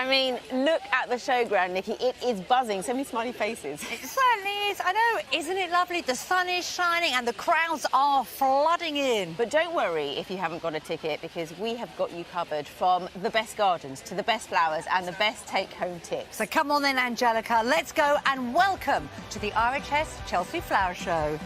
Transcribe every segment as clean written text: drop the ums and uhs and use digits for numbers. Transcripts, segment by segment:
I mean, look at the showground, Nikki. It is buzzing. So many smiley faces. It certainly is. I know. Isn't it lovely? The sun is shining and the crowds are flooding in. But don't worry if you haven't got a ticket, because we have got you covered, from the best gardens to the best flowers and the best take-home tips. So come on then, Angelica. Let's go and welcome to the RHS Chelsea Flower Show.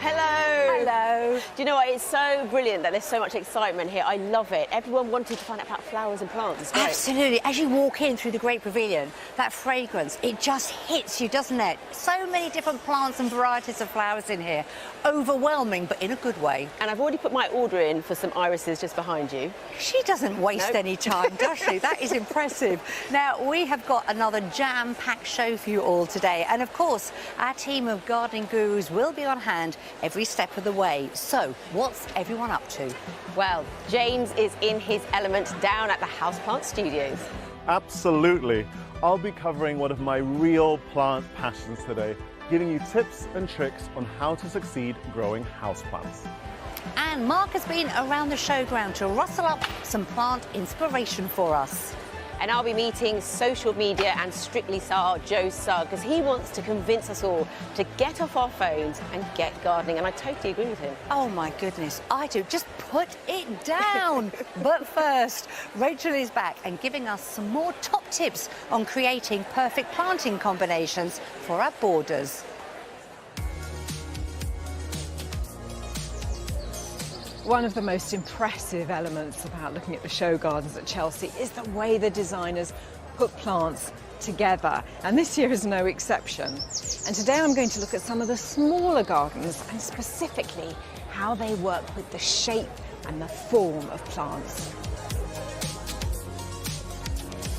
Hello. Hello. Do you know what? It's so brilliant that there's so much excitement here. I love it. Everyone wanted to find out about flowers and plants. It's great. Absolutely. As you walk in through the Great Pavilion, that fragrance, it just hits you, doesn't it? So many different plants and varieties of flowers in here. Overwhelming, but in a good way. And I've already put my order in for some irises just behind you. She doesn't waste any time, does she? That is impressive. Now, we have got another jam-packed show for you all today. And, of course, our team of gardening gurus will be on hand every step of the way. So, what's everyone up to? Well, James is in his element down at the Houseplant Studios. Absolutely. I'll be covering one of my real plant passions today, giving you tips and tricks on how to succeed growing houseplants. And Mark has been around the showground to rustle up some plant inspiration for us. And I'll be meeting social media and Strictly star Joe Sugg, because he wants to convince us all to get off our phones and get gardening. And I totally agree with him. Oh, my goodness, I do. Just put it down. But first, Rachel is back and giving us some more top tips on creating perfect planting combinations for our borders. One of the most impressive elements about looking at the show gardens at Chelsea is the way the designers put plants together, and this year is no exception. And today I'm going to look at some of the smaller gardens and specifically how they work with the shape and the form of plants.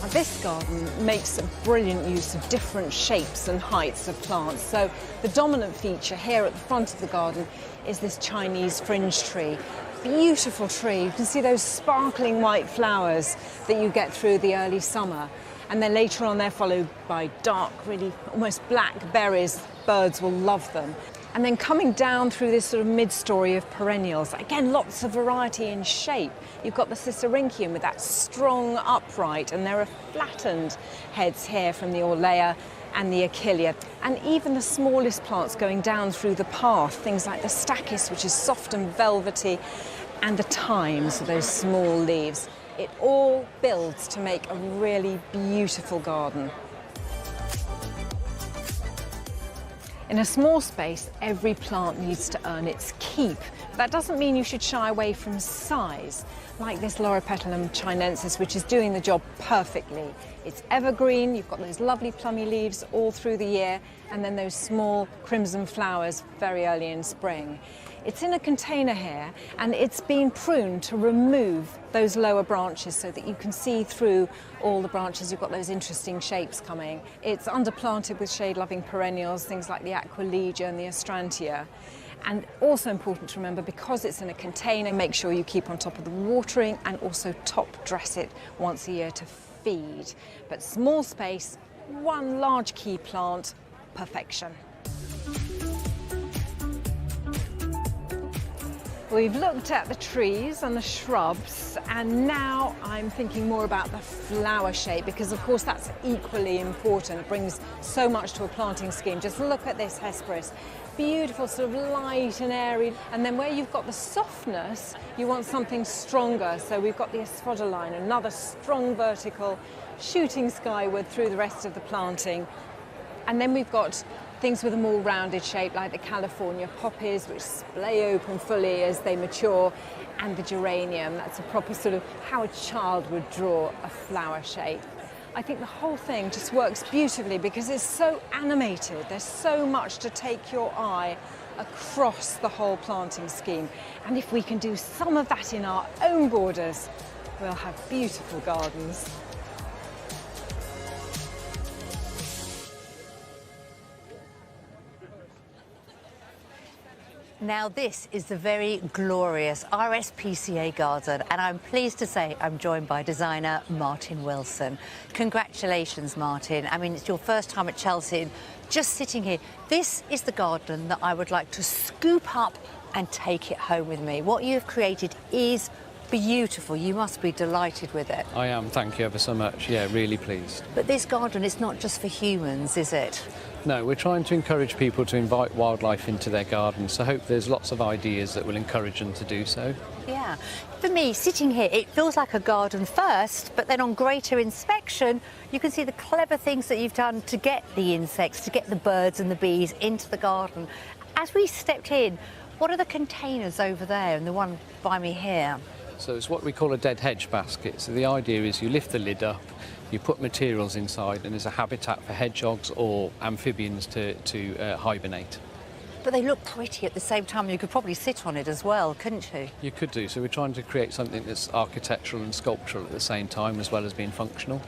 Now, this garden makes a brilliant use of different shapes and heights of plants. So the dominant feature here at the front of the garden is this Chinese fringe tree. Beautiful tree. You can see those sparkling white flowers that you get through the early summer. And then later on they're followed by dark, really almost black berries. Birds will love them. And then coming down through this sort of mid-story of perennials, again, lots of variety in shape. You've got the Cicericium with that strong upright, and there are flattened heads here from the Orlea and the Achillea. And even the smallest plants going down through the path, things like the Stachys, which is soft and velvety, and the thyme, so those small leaves. It all builds to make a really beautiful garden. In a small space, every plant needs to earn its keep. That doesn't mean you should shy away from size, like this Loropetalum chinensis, which is doing the job perfectly. It's evergreen, you've got those lovely plummy leaves all through the year, and then those small crimson flowers very early in spring. It's in a container here, and it's been pruned to remove those lower branches so that you can see through all the branches. You've got those interesting shapes coming. It's underplanted with shade-loving perennials, things like the Aquilegia and the Astrantia. And also important to remember, because it's in a container, make sure you keep on top of the watering and also top dress it once a year to feed. But small space, one large key plant, perfection. We've looked at the trees and the shrubs, and now I'm thinking more about the flower shape, because of course that's equally important. It brings so much to a planting scheme. Just look at this Hesperus. Beautiful, sort of light and airy. And then where you've got the softness, you want something stronger. So we've got the Asphodeline, another strong vertical, shooting skyward through the rest of the planting. And then we've got things with a more rounded shape, like the California poppies, which splay open fully as they mature, and the geranium. That's a proper sort of how a child would draw a flower shape. I think the whole thing just works beautifully because it's so animated. There's so much to take your eye across the whole planting scheme. And if we can do some of that in our own borders, we'll have beautiful gardens. Now this is the very glorious RSPCA garden, and I'm pleased to say I'm joined by designer Martin Wilson. Congratulations, Martin. I mean, it's your first time at Chelsea. Just sitting here, this is the garden that I would like to scoop up and take it home with me. What you've created is beautiful. You must be delighted with it. I am, thank you ever so much. Yeah, really pleased. But this garden is not just for humans, is it? No, we're trying to encourage people to invite wildlife into their gardens, so I hope there's lots of ideas that will encourage them to do so. Yeah. For me, sitting here, it feels like a garden first, but then on greater inspection, you can see the clever things that you've done to get the insects, to get the birds and the bees into the garden. As we stepped in, what are the containers over there and the one by me here? So it's what we call a dead hedge basket. So the idea is you lift the lid up, you put materials inside, and there's a habitat for hedgehogs or amphibians to hibernate. But they look pretty at the same time. You could probably sit on it as well, couldn't you? You could do. So we're trying to create something that's architectural and sculptural at the same time, as well as being functional.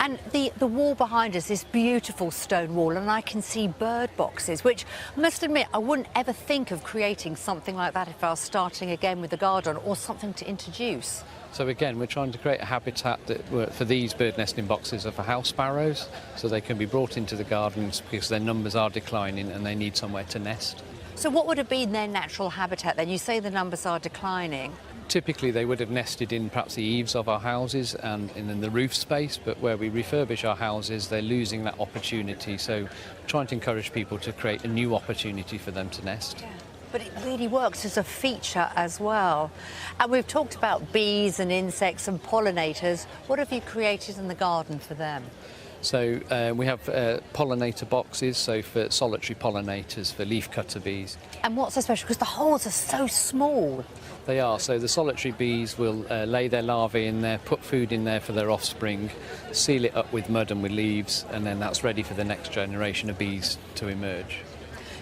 And the wall behind us, this beautiful stone wall, and I can see bird boxes, which I must admit, I wouldn't ever think of creating something like that if I was starting again with the garden, or something to introduce. So again, we're trying to create a habitat that for these bird nesting boxes are for house sparrows, so they can be brought into the gardens because their numbers are declining and they need somewhere to nest. So what would have been their natural habitat then? You say the numbers are declining. Typically they would have nested in perhaps the eaves of our houses and in the roof space, but where we refurbish our houses, they're losing that opportunity. So trying to encourage people to create a new opportunity for them to nest. Yeah. But it really works as a feature as well. And we've talked about bees and insects and pollinators. What have you created in the garden for them? So we have pollinator boxes, so for solitary pollinators, for leafcutter bees. And what's so special? Because the holes are so small. They are. So the solitary bees will lay their larvae in there, put food in there for their offspring, seal it up with mud and with leaves, and then that's ready for the next generation of bees to emerge.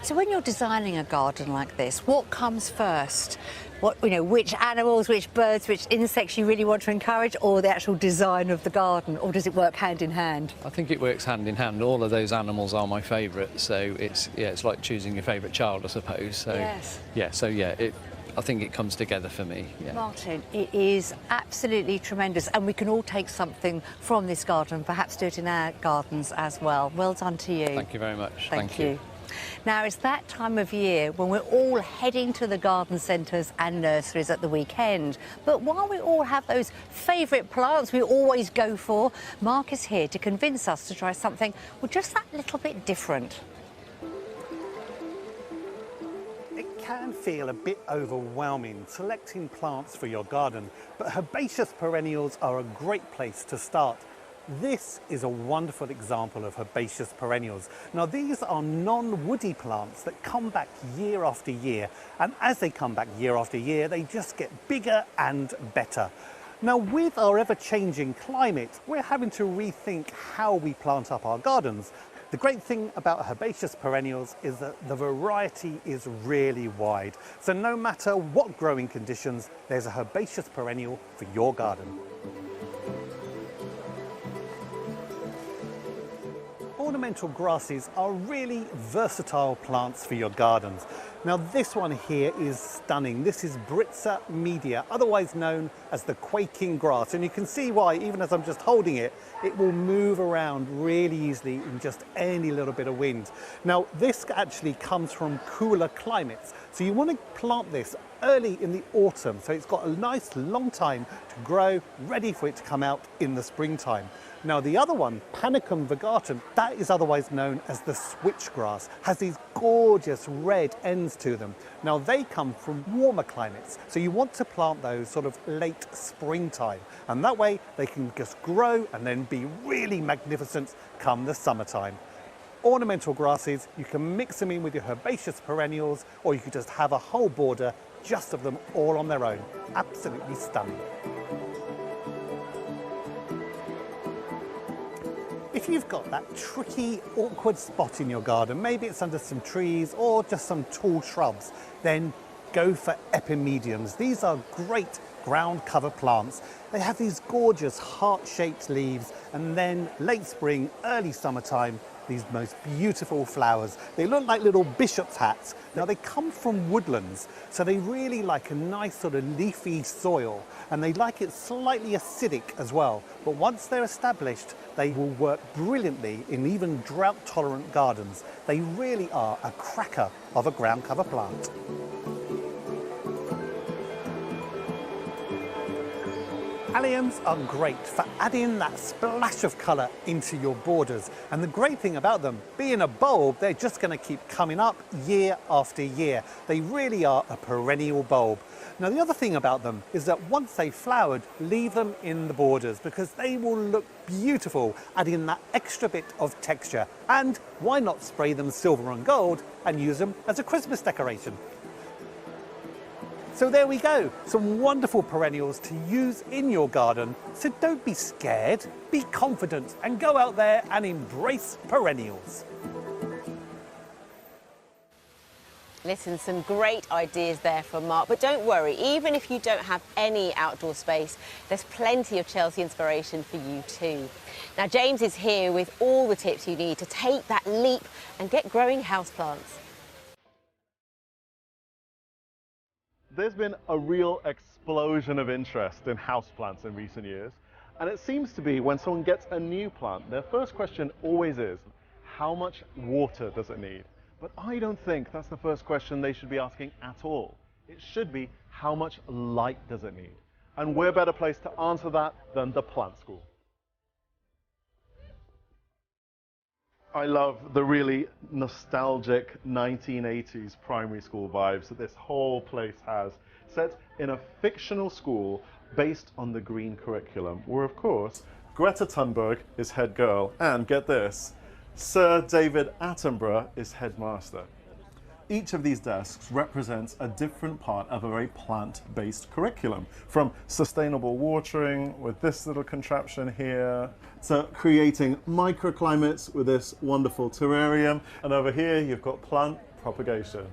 So when you're designing a garden like this, what comes first? Which animals, which birds, which insects you really want to encourage, or the actual design of the garden, or does it work hand in hand? I think it works hand in hand. All of those animals are my favourite, so it's like choosing your favourite child, I suppose. So yes. I think it comes together for me. Yeah. Martin, it is absolutely tremendous, and we can all take something from this garden, perhaps do it in our gardens as well. Well done to you. Thank you very much. Thank you. Now, it's that time of year when we're all heading to the garden centres and nurseries at the weekend. But while we all have those favourite plants we always go for, Mark is here to convince us to try something just that little bit different. It can feel a bit overwhelming selecting plants for your garden, but herbaceous perennials are a great place to start. This is a wonderful example of herbaceous perennials. Now, these are non-woody plants that come back year after year, and as they come back year after year, they just get bigger and better. Now, with our ever-changing climate, we're having to rethink how we plant up our gardens. The great thing about herbaceous perennials is that the variety is really wide. So no matter what growing conditions, there's a herbaceous perennial for your garden. Ornamental grasses are really versatile plants for your gardens. Now, this one here is stunning. This is Britza media, otherwise known as the quaking grass. And you can see why, even as I'm just holding it, it will move around really easily in just any little bit of wind. Now, this actually comes from cooler climates. So you want to plant this early in the autumn, so it's got a nice long time to grow, ready for it to come out in the springtime. Now, the other one, Panicum virgatum, that is otherwise known as the switchgrass, has these gorgeous red ends to them. Now, they come from warmer climates, so you want to plant those sort of late springtime, and that way they can just grow and then be really magnificent come the summertime. Ornamental grasses, you can mix them in with your herbaceous perennials, or you could just have a whole border just of them all on their own. Absolutely stunning. If you've got that tricky, awkward spot in your garden, maybe it's under some trees or just some tall shrubs, then go for epimediums. These are great ground cover plants. They have these gorgeous heart-shaped leaves, and then late spring, early summertime, these most beautiful flowers. They look like little bishop's hats. Now they come from woodlands, so they really like a nice sort of leafy soil, and they like it slightly acidic as well. But once they're established, they will work brilliantly in even drought-tolerant gardens. They really are a cracker of a ground cover plant. Alliums are great for adding that splash of colour into your borders. And the great thing about them, being a bulb, they're just going to keep coming up year after year. They really are a perennial bulb. Now the other thing about them is that once they've flowered, leave them in the borders because they will look beautiful, adding that extra bit of texture. And why not spray them silver and gold and use them as a Christmas decoration? So there we go, some wonderful perennials to use in your garden. So don't be scared, be confident and go out there and embrace perennials. Listen, some great ideas there from Mark, but don't worry, even if you don't have any outdoor space, there's plenty of Chelsea inspiration for you too. Now James is here with all the tips you need to take that leap and get growing houseplants. There's been a real explosion of interest in houseplants in recent years, and it seems to be when someone gets a new plant, their first question always is, how much water does it need? But I don't think that's the first question they should be asking at all. It should be, how much light does it need? And where better place to answer that than the plant school? I love the really nostalgic 1980s primary school vibes that this whole place has, set in a fictional school based on the green curriculum, where of course Greta Thunberg is head girl, and get this, Sir David Attenborough is headmaster. Each of these desks represents a different part of a very plant-based curriculum, from sustainable watering with this little contraption here, to creating microclimates with this wonderful terrarium, and over here you've got plant propagation.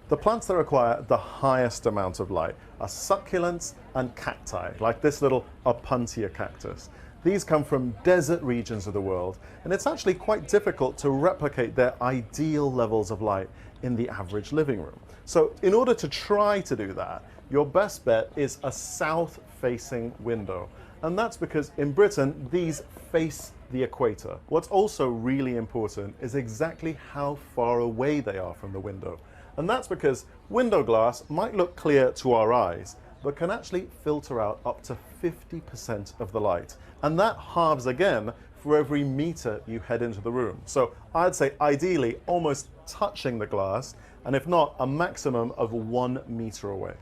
The plants that require the highest amount of light are succulents and cacti, like this little Opuntia cactus. These come from desert regions of the world, and it's actually quite difficult to replicate their ideal levels of light in the average living room. So in order to try to do that, your best bet is a south-facing window. And that's because in Britain, these face the equator. What's also really important is exactly how far away they are from the window. And that's because window glass might look clear to our eyes, but can actually filter out up to 50% of the light. And that halves again for every meter you head into the room. So I'd say ideally almost touching the glass, and if not, a maximum of 1 meter away.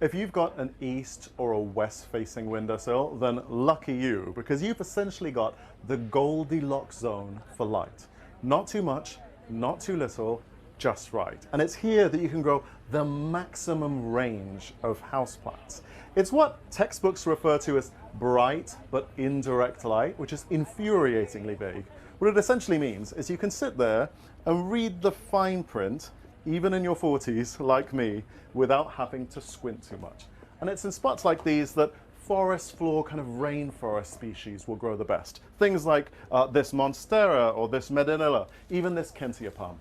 If you've got an east or a west facing windowsill, then lucky you, because you've essentially got the Goldilocks zone for light. Not too much, not too little, just right. And it's here that you can grow the maximum range of houseplants. It's what textbooks refer to as bright but indirect light, which is infuriatingly vague. What it essentially means is you can sit there and read the fine print, even in your 40s, like me, without having to squint too much. And it's in spots like these that forest floor, kind of rainforest species will grow the best. Things like this Monstera or this Medinilla, even this Kentia palm.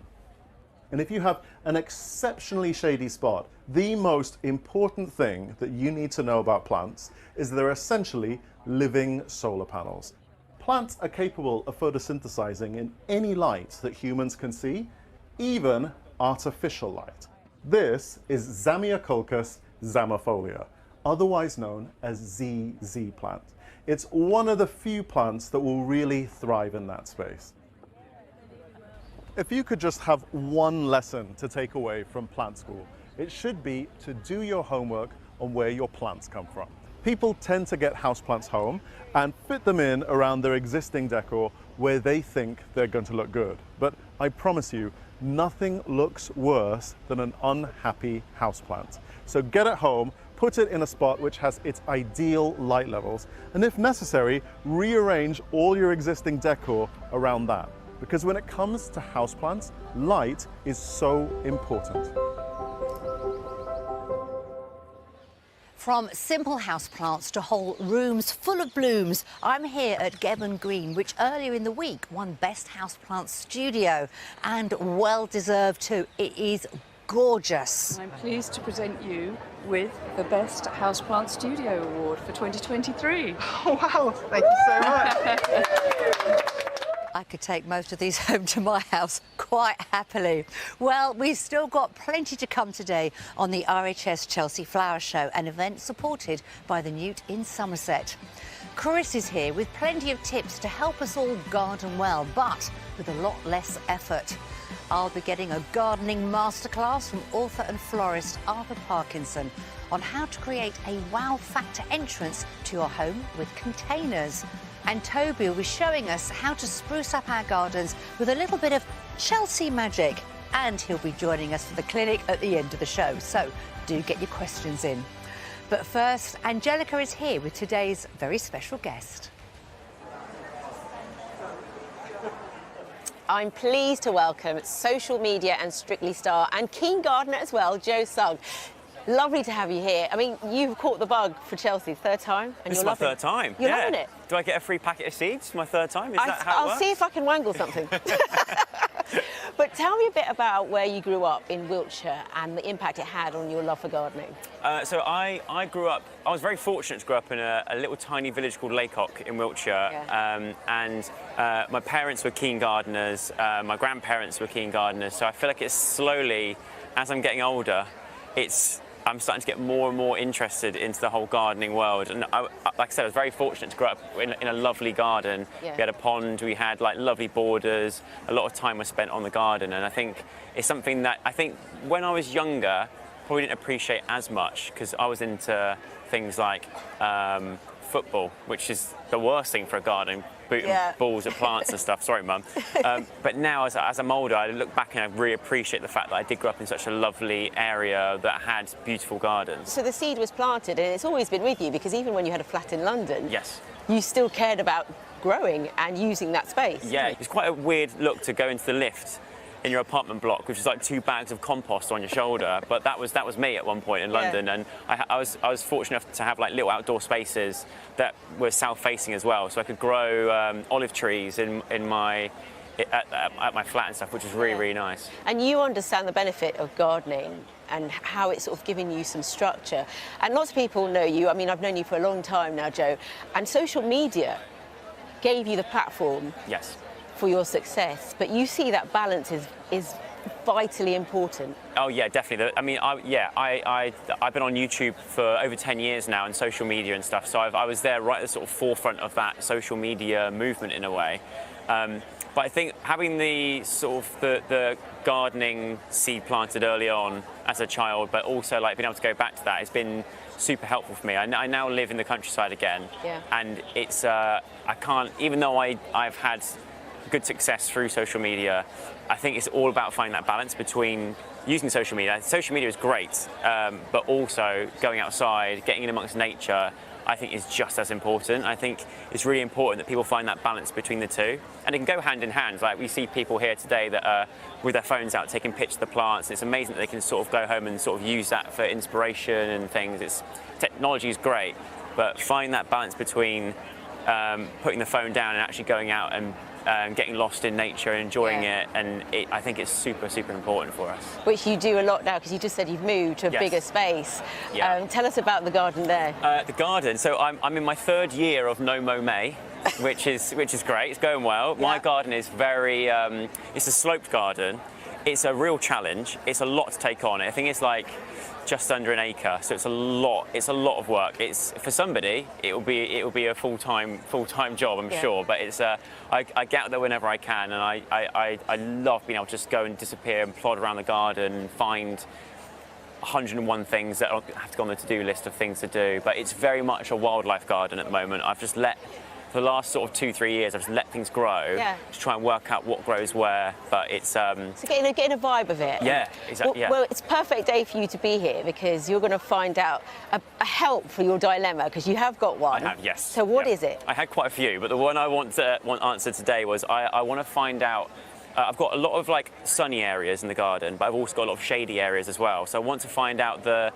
And if you have an exceptionally shady spot, the most important thing that you need to know about plants is they're essentially living solar panels. Plants are capable of photosynthesizing in any light that humans can see, even artificial light. This is Zamioculcas zamifolia, otherwise known as ZZ plant. It's one of the few plants that will really thrive in that space. If you could just have one lesson to take away from plant school, it should be to do your homework on where your plants come from. People tend to get houseplants home and fit them in around their existing decor where they think they're going to look good. But I promise you, nothing looks worse than an unhappy houseplant. So get it home, put it in a spot which has its ideal light levels, and if necessary, rearrange all your existing decor around that. Because when it comes to houseplants, light is so important. From simple houseplants to whole rooms full of blooms, I'm here at Gebon Green, which earlier in the week won Best Houseplant Studio, and well deserved too. It is gorgeous. I'm pleased to present you with the Best Houseplant Studio Award for 2023. Oh, wow, thank you so much. I could take most of these home to my house quite happily. Well, we've still got plenty to come today on the RHS Chelsea Flower Show, an event supported by the Newt in Somerset. Chris is here with plenty of tips to help us all garden well, but with a lot less effort. I'll be getting a gardening masterclass from author and florist Arthur Parkinson on how to create a wow factor entrance to your home with containers. And Toby will be showing us how to spruce up our gardens with a little bit of Chelsea magic. And he'll be joining us for the clinic at the end of the show. So do get your questions in. But first, Angelica is here with today's very special guest. I'm pleased to welcome social media and Strictly star and keen gardener as well, Jo Sugg. Lovely to have you here. I mean, you've caught the bug for Chelsea, third time. And This is my third time. You're yeah. loving it. Do I get a free packet of seeds? My third time? Is that how it I'll works? see if I can wangle something. But tell me a bit about where you grew up in Wiltshire and the impact it had on your love for gardening. So I grew up, I was very fortunate to grow up in a little tiny village called Laycock in Wiltshire. Yeah. My parents were keen gardeners, my grandparents were keen gardeners, so I feel like it's slowly, as I'm getting older, I'm starting to get more and more interested into the whole gardening world. And like I said, I was very fortunate to grow up in a lovely garden. Yeah. We had a pond, we had like lovely borders, a lot of time was spent on the garden. And I think it's something that I think when I was younger, probably didn't appreciate as much because I was into things like football, which is the worst thing for a garden, booting balls at plants and stuff. Sorry, Mum. But now, as I'm older, I look back and I really appreciate the fact that I did grow up in such a lovely area that had beautiful gardens. So the seed was planted and it's always been with you, because even when you had a flat in London, Yes. you still cared about growing and using that space. Yeah, it's quite a weird look to go into the lift in your apartment block, which is like 2 bags of compost on your shoulder. But that was me at one point in London, and I was fortunate enough to have like little outdoor spaces that were south-facing as well, so I could grow olive trees at my flat and stuff, which was really nice. And you understand the benefit of gardening and how it's sort of giving you some structure. And lots of people know you. I mean, I've known you for a long time now, Jo. And social media gave you the platform Yes. for your success, but you see that balance is vitally important. Oh yeah, definitely. I mean, I've been on YouTube for over 10 years now, and social media and stuff. So I was there right at the sort of forefront of that social media movement in a way. But I think having the sort of the gardening seed planted early on as a child, but also like being able to go back to that, has been super helpful for me. I now live in the countryside again, and it's I can't, even though I've had good success through social media, I think it's all about finding that balance between using social media. Social media is great, but also going outside, getting in amongst nature, I think is just as important. I think it's really important that people find that balance between the two, and it can go hand in hand. Like we see people here today that are with their phones out taking pictures of the plants. It's amazing that they can sort of go home and sort of use that for inspiration and things. Technology is great, but find that balance between putting the phone down and actually going out and getting lost in nature and enjoying it, and I think it's super important for us. Which you do a lot now, because you just said you've moved to a bigger space. Tell us about the garden there. The garden, so I'm in my 3rd year of No Mow May, which is great. It's going well. My garden is very it's a sloped garden. It's a real challenge. It's a lot to take on. I think it's like just under an acre, so it's a lot of work. It's for somebody, it will be a full-time job, I'm sure, but it's I get out there whenever I can, and I love being able to just go and disappear and plod around the garden and find 101 things that have to go on the to-do list of things to do. But it's very much a wildlife garden at the moment. I've just for the last sort of 2-3 years, I've just let things grow to try and work out what grows where. But it's so getting a vibe of it. Yeah, exactly. Well, it's a perfect day for you to be here, because you're going to find out a help for your dilemma, because you have got one. I have, yes. So what is it? I had quite a few, but the one I want answered today was I want to find out. I've got a lot of like sunny areas in the garden, but I've also got a lot of shady areas as well. So I want to find out the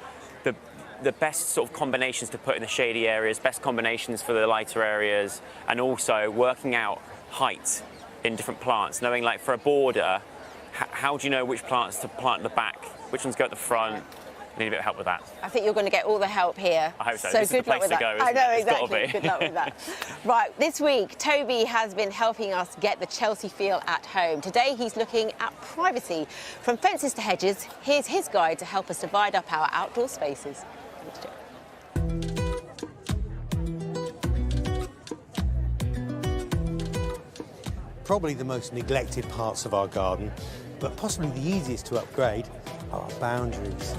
the best sort of combinations to put in the shady areas, best combinations for the lighter areas, and also working out height in different plants, knowing like for a border, how do you know which plants to plant at the back, which ones go at the front? I need a bit of help with that. I think you're going to get all the help here. I hope so. So This is good the luck place with to that. go, I isn't know, it? It's gotta exactly. be. Good luck with that. Right, this week, Toby has been helping us get the Chelsea feel at home. Today, he's looking at privacy. From fences to hedges, here's his guide to help us divide up our outdoor spaces. Thanks, Joe. Probably the most neglected parts of our garden, but possibly the easiest to upgrade, are our boundaries.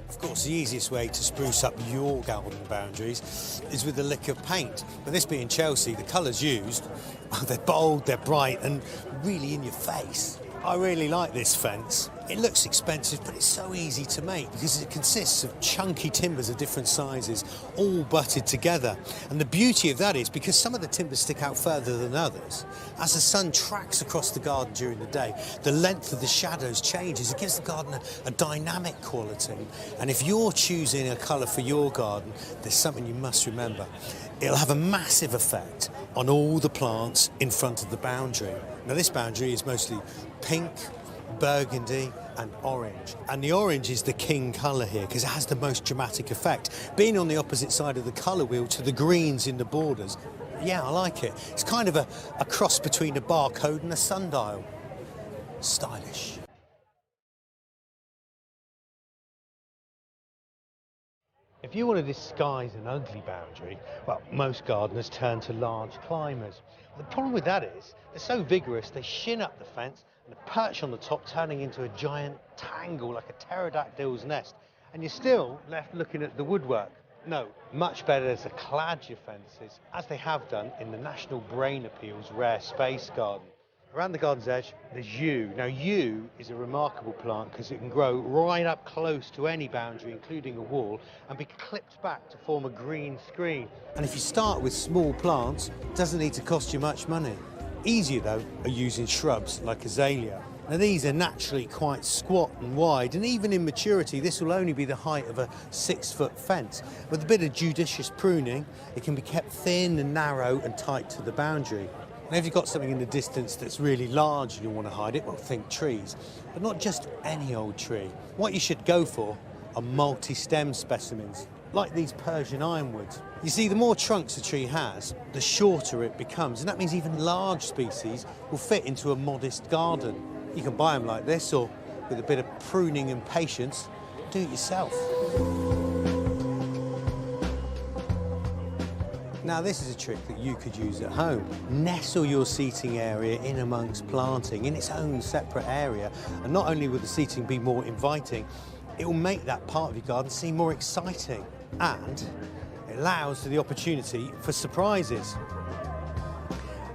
Of course, the easiest way to spruce up your garden boundaries is with a lick of paint. But this being Chelsea, the colours used, they're bold, they're bright and really in your face. I really like this fence. It looks expensive, but it's so easy to make because it consists of chunky timbers of different sizes, all butted together. And the beauty of that is because some of the timbers stick out further than others, as the sun tracks across the garden during the day, the length of the shadows changes. It gives the garden a dynamic quality. And if you're choosing a colour for your garden, there's something you must remember. It'll have a massive effect on all the plants in front of the boundary. Now, this boundary is mostly pink, burgundy and orange. And the orange is the king colour here because it has the most dramatic effect. Being on the opposite side of the colour wheel to the greens in the borders, yeah, I like it. It's kind of a cross between a barcode and a sundial. Stylish. If you want to disguise an ugly boundary, well, most gardeners turn to large climbers. The problem with that is they're so vigorous they shin up the fence and perch on the top, turning into a giant tangle like a pterodactyl's nest. And you're still left looking at the woodwork. No, much better to clad your fences, as they have done in the National Brain Appeal's Rare Space Garden. Around the garden's edge, there's yew. Now, yew is a remarkable plant because it can grow right up close to any boundary, including a wall, and be clipped back to form a green screen. And if you start with small plants, it doesn't need to cost you much money. Easier, though, are using shrubs like azalea. Now, these are naturally quite squat and wide, and even in maturity, this will only be the height of a 6-foot fence. With a bit of judicious pruning, it can be kept thin and narrow and tight to the boundary. Now, if you've got something in the distance that's really large and you want to hide it, well, think trees. But not just any old tree. What you should go for are multi-stem specimens, like these Persian ironwoods. You see, the more trunks a tree has, the shorter it becomes, and that means even large species will fit into a modest garden. You can buy them like this, or with a bit of pruning and patience, do it yourself. Now, this is a trick that you could use at home. Nestle your seating area in amongst planting in its own separate area, and not only will the seating be more inviting, it will make that part of your garden seem more exciting, and it allows for the opportunity for surprises.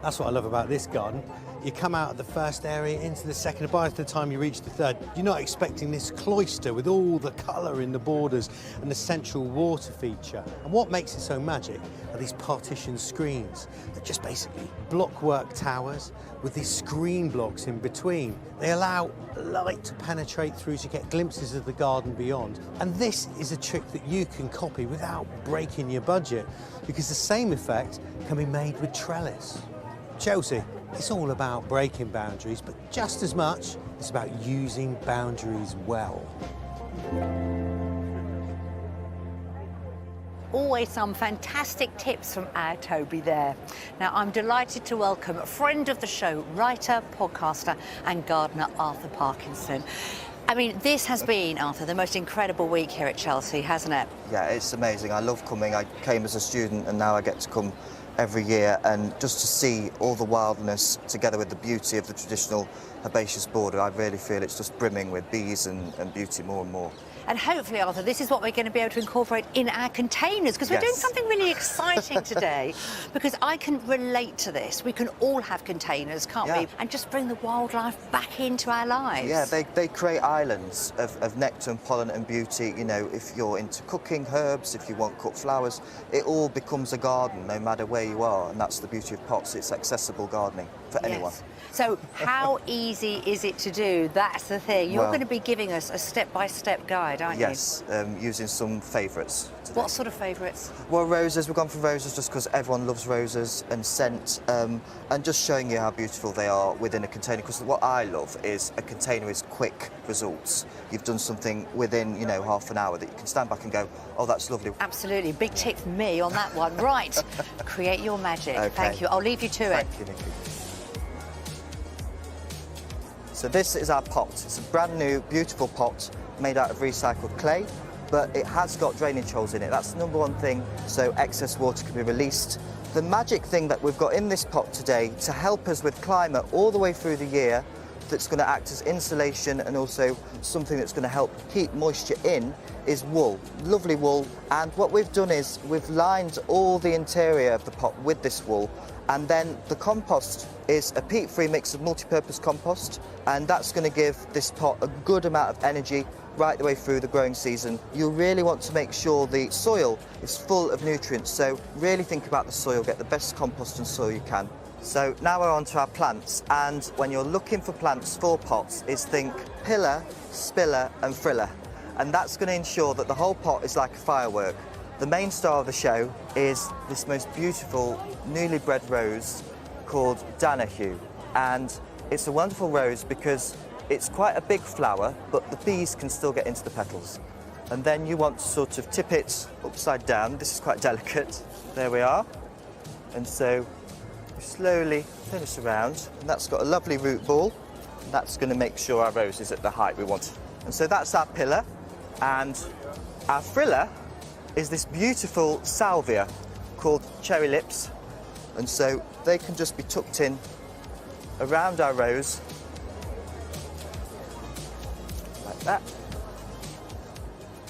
That's what I love about this garden. You come out of the first area into the second, and by the time you reach the third, you're not expecting this cloister with all the colour in the borders and the central water feature. And what makes it so magic are these partition screens. They're just basically blockwork towers with these screen blocks in between. They allow light to penetrate through to get glimpses of the garden beyond. And this is a trick that you can copy without breaking your budget, because the same effect can be made with trellis. Chelsea, it's all about breaking boundaries, but just as much, it's about using boundaries well. Always some fantastic tips from our Toby there. Now, I'm delighted to welcome a friend of the show, writer, podcaster and gardener Arthur Parkinson. I mean, this has been, Arthur, the most incredible week here at Chelsea, hasn't it? Yeah, it's amazing. I love coming. I came as a student and now I get to come every year, and just to see all the wildness together with the beauty of the traditional herbaceous border, I really feel it's just brimming with bees and beauty more and more. And hopefully, Arthur, this is what we're going to be able to incorporate in our containers, because we're doing something really exciting today, because I can relate to this. We can all have containers, can't we? And just bring the wildlife back into our lives. Yeah, they create islands of nectar and pollen and beauty. You know, if you're into cooking herbs, if you want cut flowers, it all becomes a garden, no matter where where you are, and that's the beauty of pots. It's accessible gardening for anyone. Yes. So how easy is it to do? That's the thing. You're going to be giving us a step-by-step guide, aren't you? Yes, using some favourites today. What sort of favourites? Well, roses. We've gone for roses just because everyone loves roses, and scent, and just showing you how beautiful they are within a container. Because what I love is a container is quick results. You've done something within, you know, half an hour that you can stand back and go, oh, that's lovely. Absolutely. Big tip from me on that one. Right. Create your magic. Okay. Thank you. I'll leave you to it. Thank you, Nikki. So this is our pot. It's a brand new, beautiful pot made out of recycled clay, but it has got drainage holes in it. That's the number one thing, so excess water can be released. The magic thing that we've got in this pot today to help us with climate all the way through the year, that's going to act as insulation and also something that's going to help keep moisture in, is wool. Lovely wool. And what we've done is we've lined all the interior of the pot with this wool, and then the compost is a peat-free mix of multi-purpose compost, and that's going to give this pot a good amount of energy right the way through the growing season. You really want to make sure the soil is full of nutrients, so really think about the soil, get the best compost and soil you can. So now we're on to our plants, and when you're looking for plants for pots, is think pillar, spiller and friller, and that's going to ensure that the whole pot is like a firework. The main star of the show is this most beautiful newly bred rose called Danahue, and it's a wonderful rose because it's quite a big flower, but the bees can still get into the petals. And then you want to sort of tip it upside down. This is quite delicate. There we are. And so you slowly turn this around, and that's got a lovely root ball. And that's going to make sure our rose is at the height we want. And so that's our pillar, and our friller is this beautiful salvia called cherry lips, and so they can just be tucked in around our rose like that.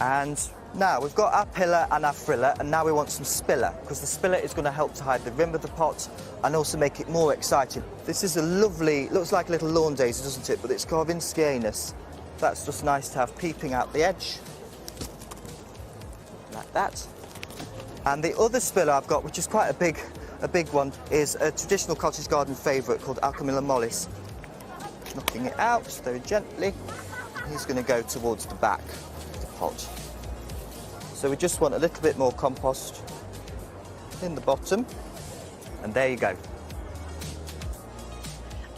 And now we've got our pillar and our friller, and now we want some spiller, because the spiller is going to help to hide the rim of the pot and also make it more exciting. This is a lovely, looks like a little lawn daisy, doesn't it? But it's Corvinskianus. That's just nice to have peeping out the edge. Like that. And the other spiller I've got, which is quite a big one, is a traditional cottage garden favourite called Alchemilla mollis. Knocking it out very gently. He's going to go towards the back of the pot. So we just want a little bit more compost in the bottom, and there you go.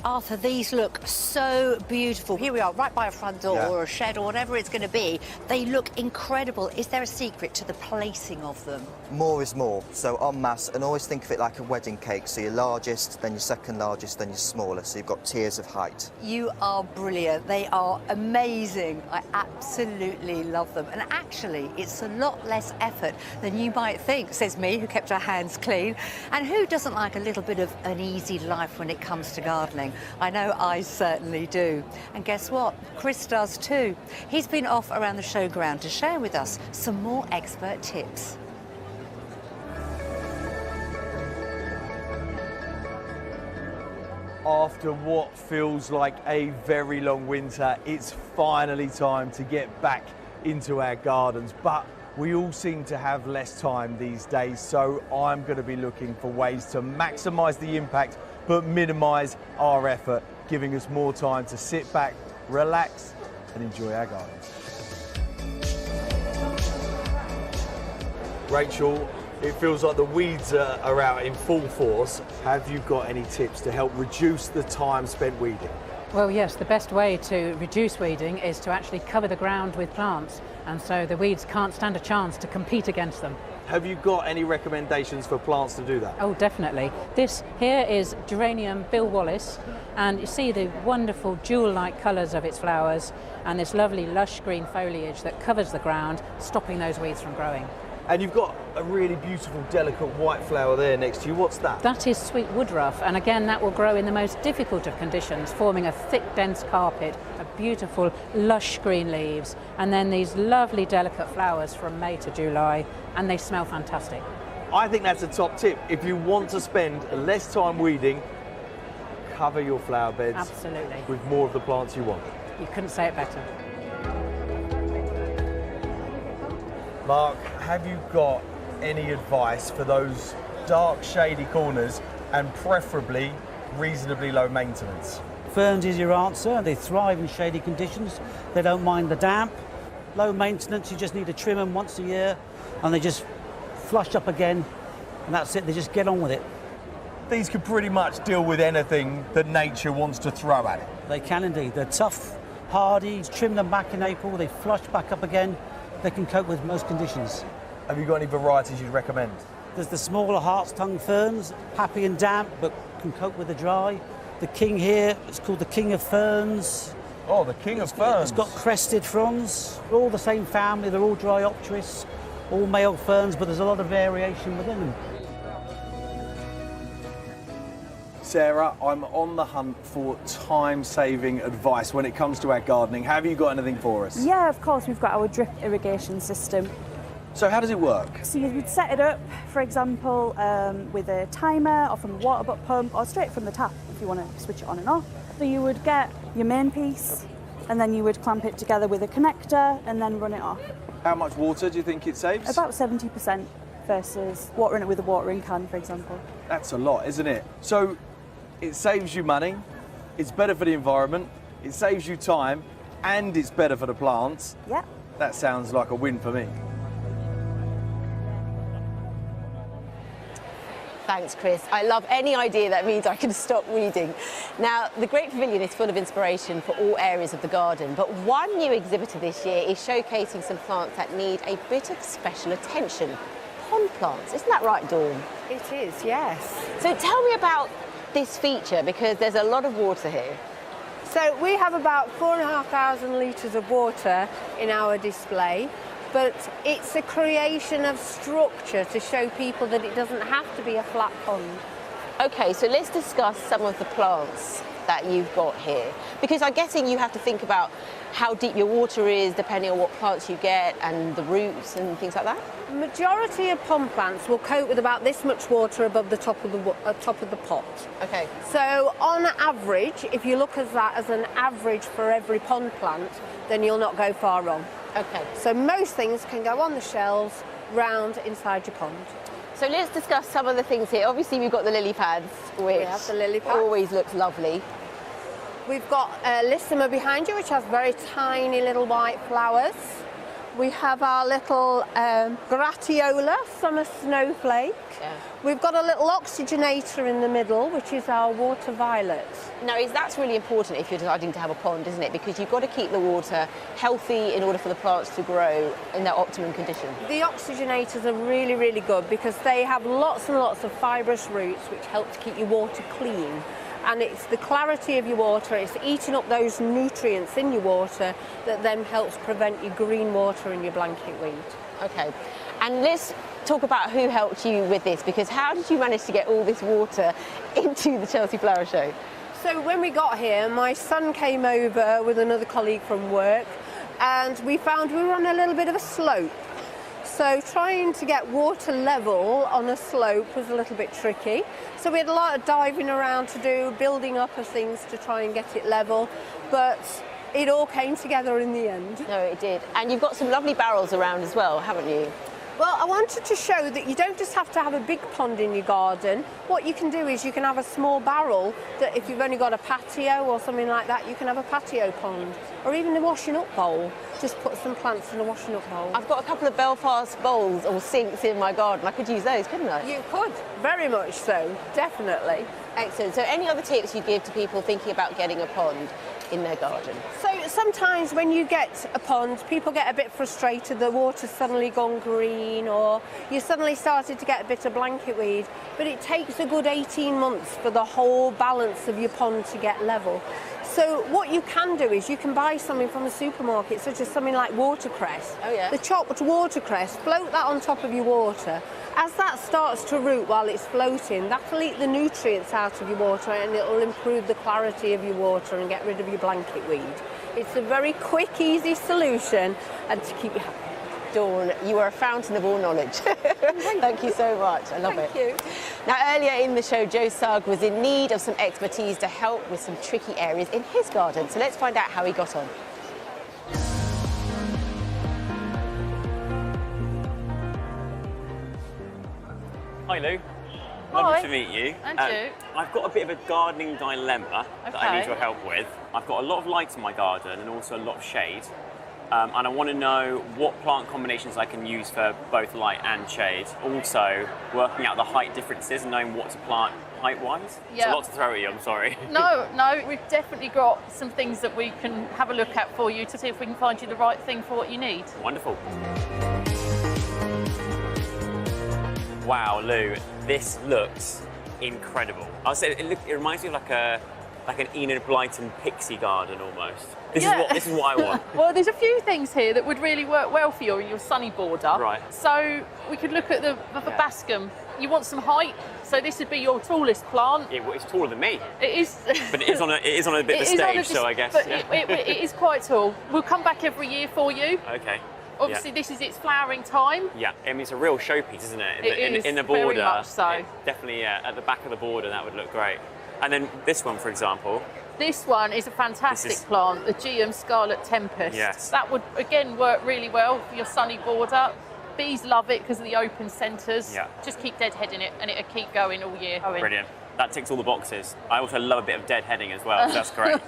Arthur, these look so beautiful. Here we are, right by a front door or a shed or whatever it's going to be. They look incredible. Is there a secret to the placing of them? More is more, so en masse, and always think of it like a wedding cake. So your largest, then your second largest, then your smaller, so you've got tiers of height. You are brilliant. They are amazing. I absolutely love them. And actually, it's a lot less effort than you might think, says me, who kept her hands clean. And who doesn't like a little bit of an easy life when it comes to gardening? I know I certainly do. And guess what? Chris does too. He's been off around the showground to share with us some more expert tips. After what feels like a very long winter, it's finally time to get back into our gardens. But we all seem to have less time these days, so I'm going to be looking for ways to maximise the impact but minimise our effort, giving us more time to sit back, relax and enjoy our gardens. Rachel, it feels like the weeds are out in full force. Have you got any tips to help reduce the time spent weeding? Well, yes, the best way to reduce weeding is to actually cover the ground with plants, and so the weeds can't stand a chance to compete against them. Have you got any recommendations for plants to do that? Oh, definitely. This here is geranium Bill Wallace, and you see the wonderful jewel-like colours of its flowers and this lovely lush green foliage that covers the ground, stopping those weeds from growing. And you've got a really beautiful, delicate white flower there next to you. What's that? That is sweet woodruff, and again that will grow in the most difficult of conditions, forming a thick, dense carpet of beautiful, lush green leaves, and then these lovely, delicate flowers from May to July, and they smell fantastic. I think that's a top tip. If you want to spend less time weeding, cover your flower beds. Absolutely. With more of the plants you want. You couldn't say it better. Mark, have you got any advice for those dark, shady corners, and preferably reasonably low maintenance. Ferns is your answer. They thrive in shady conditions. They don't mind the damp. Low maintenance, you just need to trim them once a year and they just flush up again and that's it, they just get on with it. These could pretty much deal with anything that nature wants to throw at it. They can indeed. They're tough, hardy, trim them back in April, they flush back up again. They can cope with most conditions. Have you got any varieties you'd recommend? There's the smaller hart's tongue ferns, happy and damp but can cope with the dry. The king here, it's called the king of ferns. Oh, the king of ferns. It's got crested fronds. They're all the same family, they're all dryopteris, all male ferns, but there's a lot of variation within them. Sarah, I'm on the hunt for time-saving advice when it comes to our gardening. Have you got anything for us? Yeah, of course, we've got our drip irrigation system. So how does it work? So you would set it up, for example, with a timer or from a water butt pump or straight from the tap if you want to switch it on and off. So you would get your main piece and then you would clamp it together with a connector and then run it off. How much water do you think it saves? About 70% versus watering it with a watering can, for example. That's a lot, isn't it? So it saves you money, it's better for the environment, it saves you time, and it's better for the plants. Yeah. That sounds like a win for me. Thanks, Chris. I love any idea that means I can stop reading. Now, the Great Pavilion is full of inspiration for all areas of the garden, but one new exhibitor this year is showcasing some plants that need a bit of special attention. Pond plants, isn't that right, Dawn? It is, yes. So tell me about this feature, because there's a lot of water here. So we have about 4,500 litres of water in our display, but it's a creation of structure to show people that it doesn't have to be a flat pond. Okay, so let's discuss some of the plants that you've got here, because I'm guessing you have to think about how deep your water is depending on what plants you get and the roots and things like that. The majority of pond plants will cope with about this much water above the top of the pot. Okay. So on average, if you look at that as an average for every pond plant, then you'll not go far wrong. Okay. So most things can go on the shelves round inside your pond. So let's discuss some of the things here. Obviously we've got the lily pads, which We have the lily pads. always looks lovely. We've got a Lissima behind you, which has very tiny little white flowers. We have our little Gratiola, summer snowflake. Yeah. We've got a little oxygenator in the middle, which is our water violet. Now, that's really important if you're deciding to have a pond, isn't it? Because you've got to keep the water healthy in order for the plants to grow in their optimum condition. The oxygenators are really, really good because they have lots and lots of fibrous roots which help to keep your water clean. And it's the clarity of your water, it's eating up those nutrients in your water that then helps prevent your green water and your blanket weed. Okay, and let's talk about who helped you with this, because how did you manage to get all this water into the Chelsea Flower Show? So when we got here, my son came over with another colleague from work and we found we were on a little bit of a slope. So trying to get water level on a slope was a little bit tricky. So we had a lot of diving around to do, building up of things to try and get it level, but it all came together in the end. No, it did. And you've got some lovely barrels around as well, haven't you? Well, I wanted to show that you don't just have to have a big pond in your garden. What you can do is you can have a small barrel that if you've only got a patio or something like that, you can have a patio pond or even a washing up bowl. Just put some plants in a washing up bowl. I've got a couple of Belfast bowls or sinks in my garden. I could use those, couldn't I? You could, very much so, definitely. Excellent. So any other tips you give to people thinking about getting a pond in their garden? So sometimes when you get a pond, people get a bit frustrated, the water's suddenly gone green or you suddenly started to get a bit of blanket weed, but it takes a good 18 months for the whole balance of your pond to get level. So what you can do is you can buy something from a supermarket, such as something like watercress. Oh yeah. The chopped watercress, float that on top of your water. As that starts to root while it's floating, that'll eat the nutrients out of your water and it'll improve the clarity of your water and get rid of your blanket weed. It's a very quick, easy solution and to keep you happy. Dawn, you are a fountain of all knowledge. Thank you so much. I love it. Thank you. Now, earlier in the show, Joe Sugg was in need of some expertise to help with some tricky areas in his garden. So let's find out how he got on. Hi Lou. Lovely to meet you. And you. I've got a bit of a gardening dilemma that I need Okay. your help with. I've got a lot of light in my garden and also a lot of shade. And I want to know what plant combinations I can use for both light and shade. Also, working out the height differences and knowing what to plant height-wise. It's Yeah. a lot to throw at you, I'm sorry. No, we've definitely got some things that we can have a look at for you to see if we can find you the right thing for what you need. Wonderful. Wow, Lou, this looks incredible. I'll say it reminds me of like an Enid Blyton pixie garden almost. This is what I want. Well, there's a few things here that would really work well for you in your sunny border. Right. So we could look at the bascum. You want some height, so this would be your tallest plant. It's taller than me. It is. But it is on a bit of a stage, so I guess. But Yeah. it is quite tall. We'll come back every year for you. Okay. Obviously, this is its flowering time. Yeah, I mean, it's a real showpiece, isn't it? In the very border. much so. Definitely, at the back of the border, that would look great. And then this one, for example. This one is a fantastic plant, the GM Scarlet Tempest. Yes. That would, again, work really well for your sunny border. Bees love it because of the open centres. Yeah. Just keep deadheading it and it'll keep going all year. Brilliant. That ticks all the boxes. I also love a bit of deadheading as well, so that's great.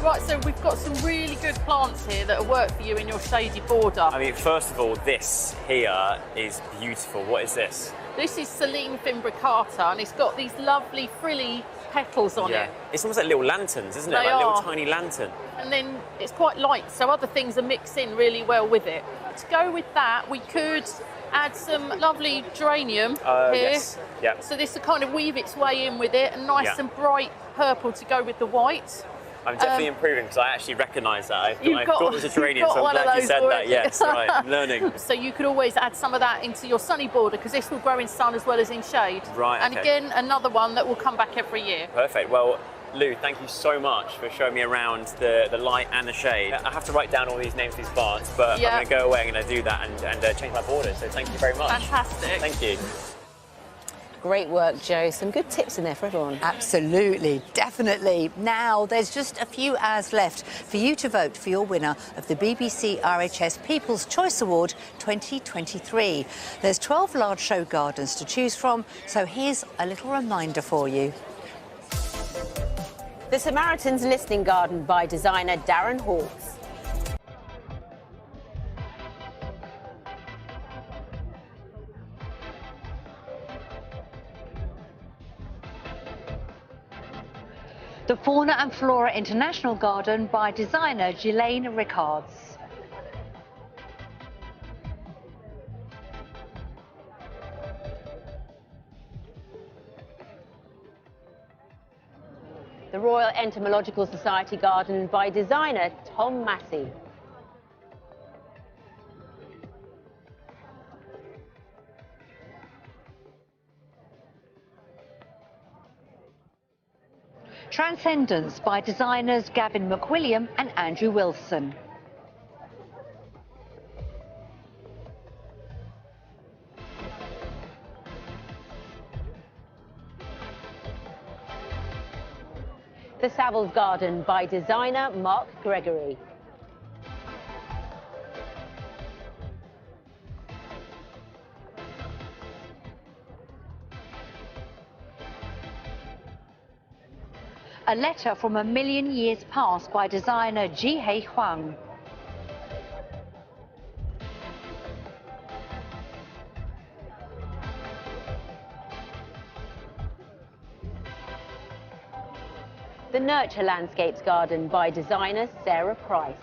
Right, so we've got some really good plants here that will work for you in your shady border. I mean, first of all, this here is beautiful. What is this? This is Selene fimbricata, and it's got these lovely frilly petals on it. It's almost like little lanterns, isn't it? They Like little are. tiny lantern. And then it's quite light, so other things are mixed in really well with it. To go with that, we could add some lovely geranium here. Yes. Yeah. So this will kind of weave its way in with it, and nice and bright purple to go with the white. I'm definitely improving because I actually recognise that. I You've thought it was a geranium, so I'm glad you said that. Yes, right, I'm learning. So you could always add some of that into your sunny border because this will grow in sun as well as in shade. Right, And okay. again, another one that will come back every year. Perfect. Well, Lou, thank you so much for showing me around the light and the shade. I have to write down all these names of these plants, but Yeah. I'm going to go away, I'm going to do that and change my border. So thank you very much. Fantastic. Thank you. Great work, Joe. Some good tips in there for everyone. Absolutely, definitely. Now, there's just a few hours left for you to vote for your winner of the BBC RHS People's Choice Award 2023. There's 12 large show gardens to choose from, so here's a little reminder for you. The Samaritan's Listening Garden by designer Darren Hawkes. The Fauna and Flora International Garden by designer Ghislaine Rickards. The Royal Entomological Society Garden by designer Tom Massey. Transcendence by designers Gavin McWilliam and Andrew Wilson. The Savills Garden by designer Mark Gregory. A Letter from a Million Years Past by designer Ji-Hei Huang. The Nurture Landscapes Garden by designer Sarah Price.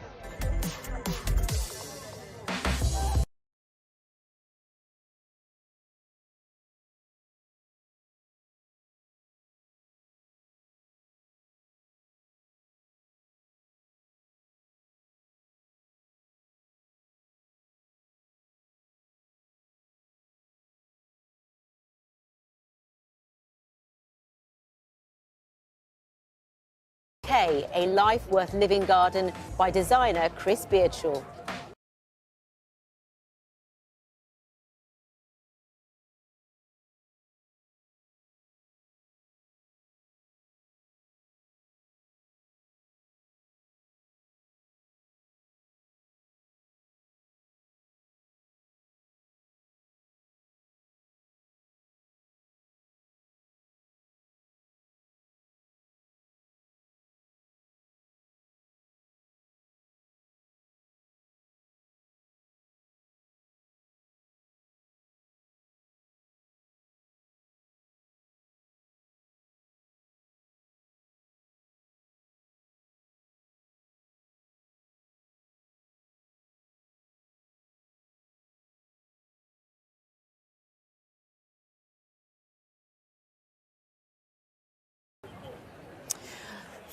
A Life Worth Living Garden by designer Chris Beardshaw.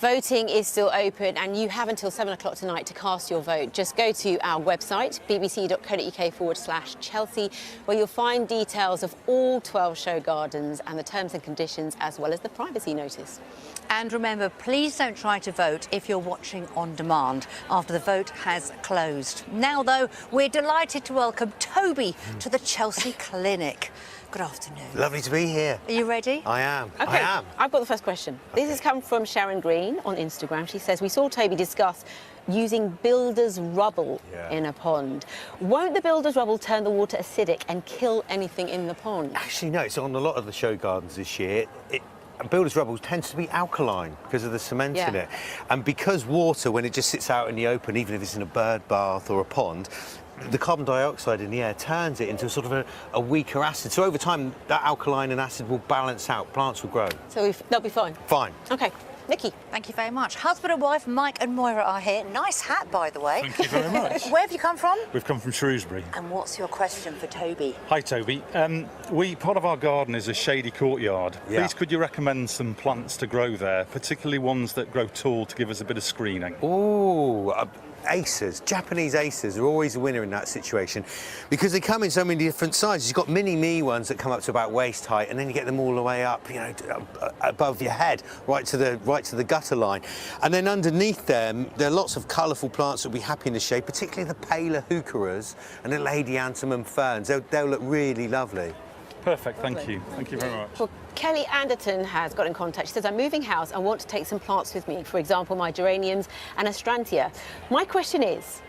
Voting is still open and you have until 7 o'clock tonight to cast your vote. Just go to our website, bbc.co.uk/Chelsea, where you'll find details of all 12 show gardens and the terms and conditions, as well as the privacy notice. And remember, please don't try to vote if you're watching on demand after the vote has closed. Now, though, we're delighted to welcome Toby to the Chelsea Clinic. Good afternoon. Lovely to be here. Are you ready? I am. Okay, I am. I've got the first question. This has come from Sharon Green on Instagram. She says, we saw Toby discuss using builder's rubble in a pond. Won't the builder's rubble turn the water acidic and kill anything in the pond? Actually, no, it's on a lot of the show gardens this year. Builder's rubble tends to be alkaline because of the cement in it. And because water, when it just sits out in the open, even if it's in a bird bath or a pond, the carbon dioxide in the air turns it into sort of a weaker acid. So over time, that alkaline and acid will balance out. Plants will grow. So they'll be fine? Fine. OK. Nikki. Thank you very much. Husband and wife, Mike and Moira, are here. Nice hat, by the way. Thank you very much. Where have you come from? We've come from Shrewsbury. And what's your question for Toby? Hi, Toby. Part of our garden is a shady courtyard. Please, could you recommend some plants to grow there, particularly ones that grow tall to give us a bit of screening? Ooh, acers, Japanese acers are always a winner in that situation because they come in so many different sizes. You've got mini-me ones that come up to about waist height, and then you get them all the way up, you know, above your head, right to the gutter line. And then underneath them, there are lots of colourful plants that will be happy in the shade, particularly the paler heucheras and the ladianthemum ferns. They'll look really lovely. Perfect, thank you. Thank you very much. Well, Kelly Anderton has got in contact. She says, I'm moving house and want to take some plants with me, for example, my geraniums and astrantia. My question is,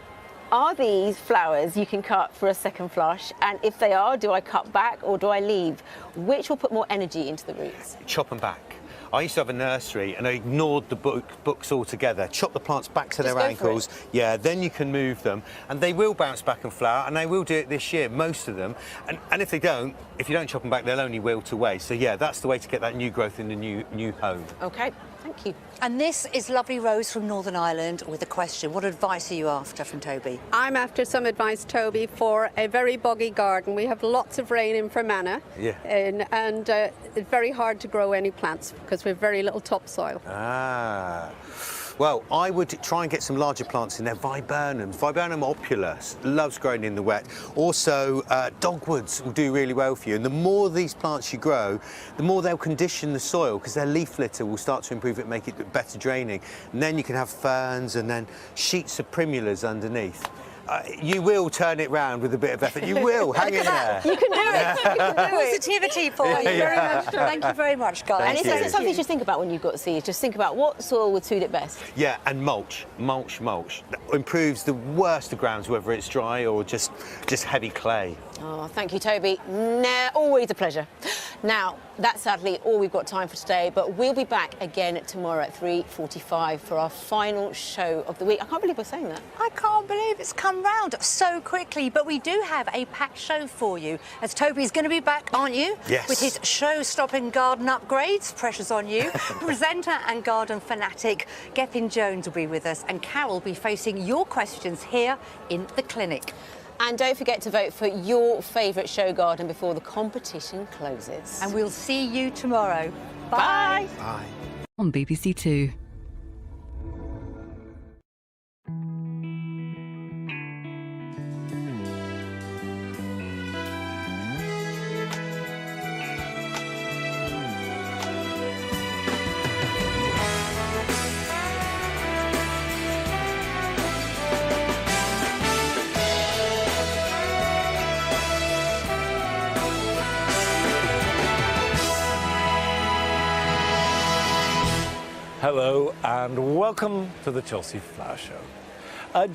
are these flowers you can cut for a second flush? And if they are, do I cut back or do I leave? Which will put more energy into the roots? Chop them back. I used to have a nursery and I ignored the books altogether. Chop the plants back to their ankles. Yeah, then you can move them and they will bounce back and flower, and they will do it this year, most of them. And if they don't, if you don't chop them back, they'll only wilt away. So yeah, that's the way to get that new growth in the new home. OK, thank you. And this is lovely Rose from Northern Ireland with a question. What advice are you after from Toby? I'm after some advice, Toby, for a very boggy garden. We have lots of rain in Fermanagh, and it's very hard to grow any plants because we have very little topsoil. Well, I would try and get some larger plants in there. Viburnums, Viburnum opulus, loves growing in the wet. Also, dogwoods will do really well for you. And the more these plants you grow, the more they'll condition the soil because their leaf litter will start to improve it, make it better draining. And then you can have ferns and then sheets of primulas underneath. You will turn it round with a bit of effort. You will. Hang in there. You can do it. You can do it. Positivity for you very much. Thank you very much, guys. And it's something you should think about when you've got seeds. Just think about what soil would suit it best. Yeah, and mulch. That improves the worst of grounds, whether it's dry or just heavy clay. Oh, thank you, Toby. Always a pleasure. Now, that's sadly all we've got time for today, but we'll be back again tomorrow at 3:45 for our final show of the week. I can't believe we're saying that. I can't believe it's come round so quickly, but we do have a packed show for you, as Toby's going to be back, aren't you? Yes. With his show-stopping garden upgrades. Pressure's on you. Presenter and garden fanatic Gethin Jones will be with us, and Carol will be facing your questions here in the clinic. And don't forget to vote for your favourite show garden before the competition closes. And we'll see you tomorrow. Bye. Bye. On BBC Two. Hello and welcome to the Chelsea Flower Show.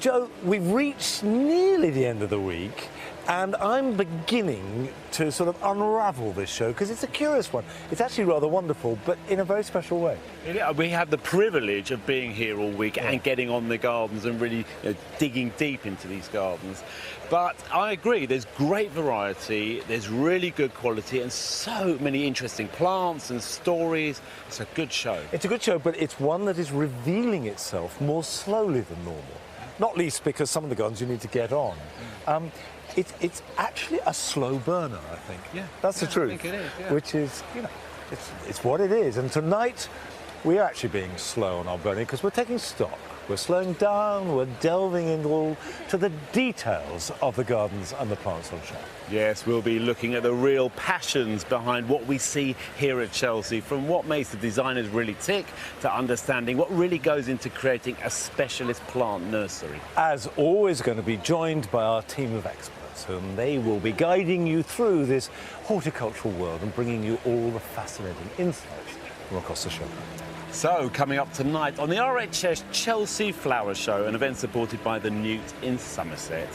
Joe, we've reached nearly the end of the week and I'm beginning to sort of unravel this show because it's a curious one. It's actually rather wonderful, but in a very special way. We had the privilege of being here all week and getting on the gardens and really digging deep into these gardens. But I agree, there's great variety, there's really good quality and so many interesting plants and stories. It's a good show. It's a good show, but it's one that is revealing itself more slowly than normal. Not least because some of the gardens you need to get on. It's actually a slow burner, I think. Yeah, that's the truth. I think it is, yeah. Which is, it's what it is. And tonight we're actually being slow on our burning because we're taking stock. We're slowing down, we're delving into the details of the gardens and the plants on show. Yes, we'll be looking at the real passions behind what we see here at Chelsea, from what makes the designers really tick to understanding what really goes into creating a specialist plant nursery. As always, going to be joined by our team of experts, and they will be guiding you through this horticultural world and bringing you all the fascinating insights from across the show. So, coming up tonight on the RHS Chelsea Flower Show, an event supported by the Newt in Somerset,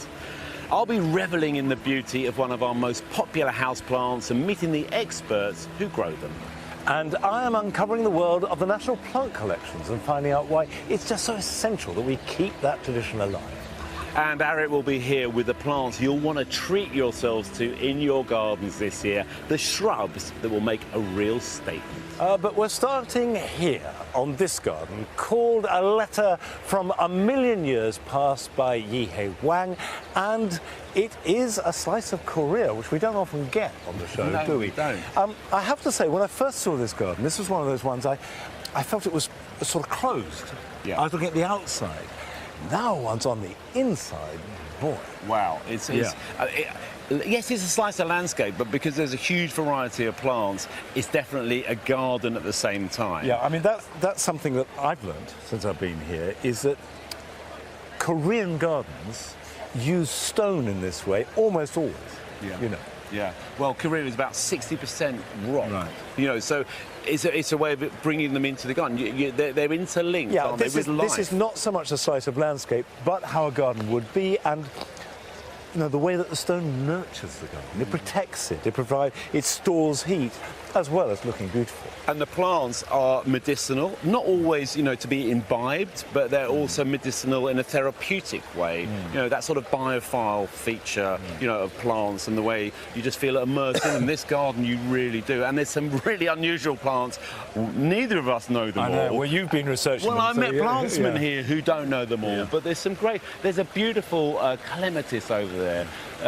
I'll be revelling in the beauty of one of our most popular houseplants and meeting the experts who grow them. And I am uncovering the world of the national plant collections and finding out why it's just so essential that we keep that tradition alive. And Arit will be here with the plants you'll want to treat yourselves to in your gardens this year, the shrubs that will make a real statement. But we're starting here on this garden called A Letter from a Million Years Past by Yihei Wang, and it is a slice of Korea, which we don't often get on the show, No, do we? we don't. I have to say, when I first saw this garden, this was one of those ones I felt it was sort of closed. Yeah. I was looking at the outside. Now once on the inside, boy. Wow, yes, it's a slice of landscape, but because there's a huge variety of plants, it's definitely a garden at the same time. Yeah, I mean, that's something that I've learned since I've been here, is that Korean gardens use stone in this way almost always, you know. Yeah, well, Korea is about 60% rock. Right. You know, so it's a way of bringing them into the garden. They're interlinked, aren't they, with life? This is not so much a slice of landscape, but how a garden would be, and you know, the way that the stone nurtures the garden. It protects it, it stores heat, as well as looking beautiful. And the plants are medicinal, not always, you know, to be imbibed, but they're also medicinal in a therapeutic way. You know, that sort of biophile feature, you know, of plants and the way you just feel immersed in them. This garden, you really do. And there's some really unusual plants. Neither of us know them all. I know. Well, you've been researching them. Well, I met so, plantsmen here who don't know them all, but there's some great... There's a beautiful clematis over there.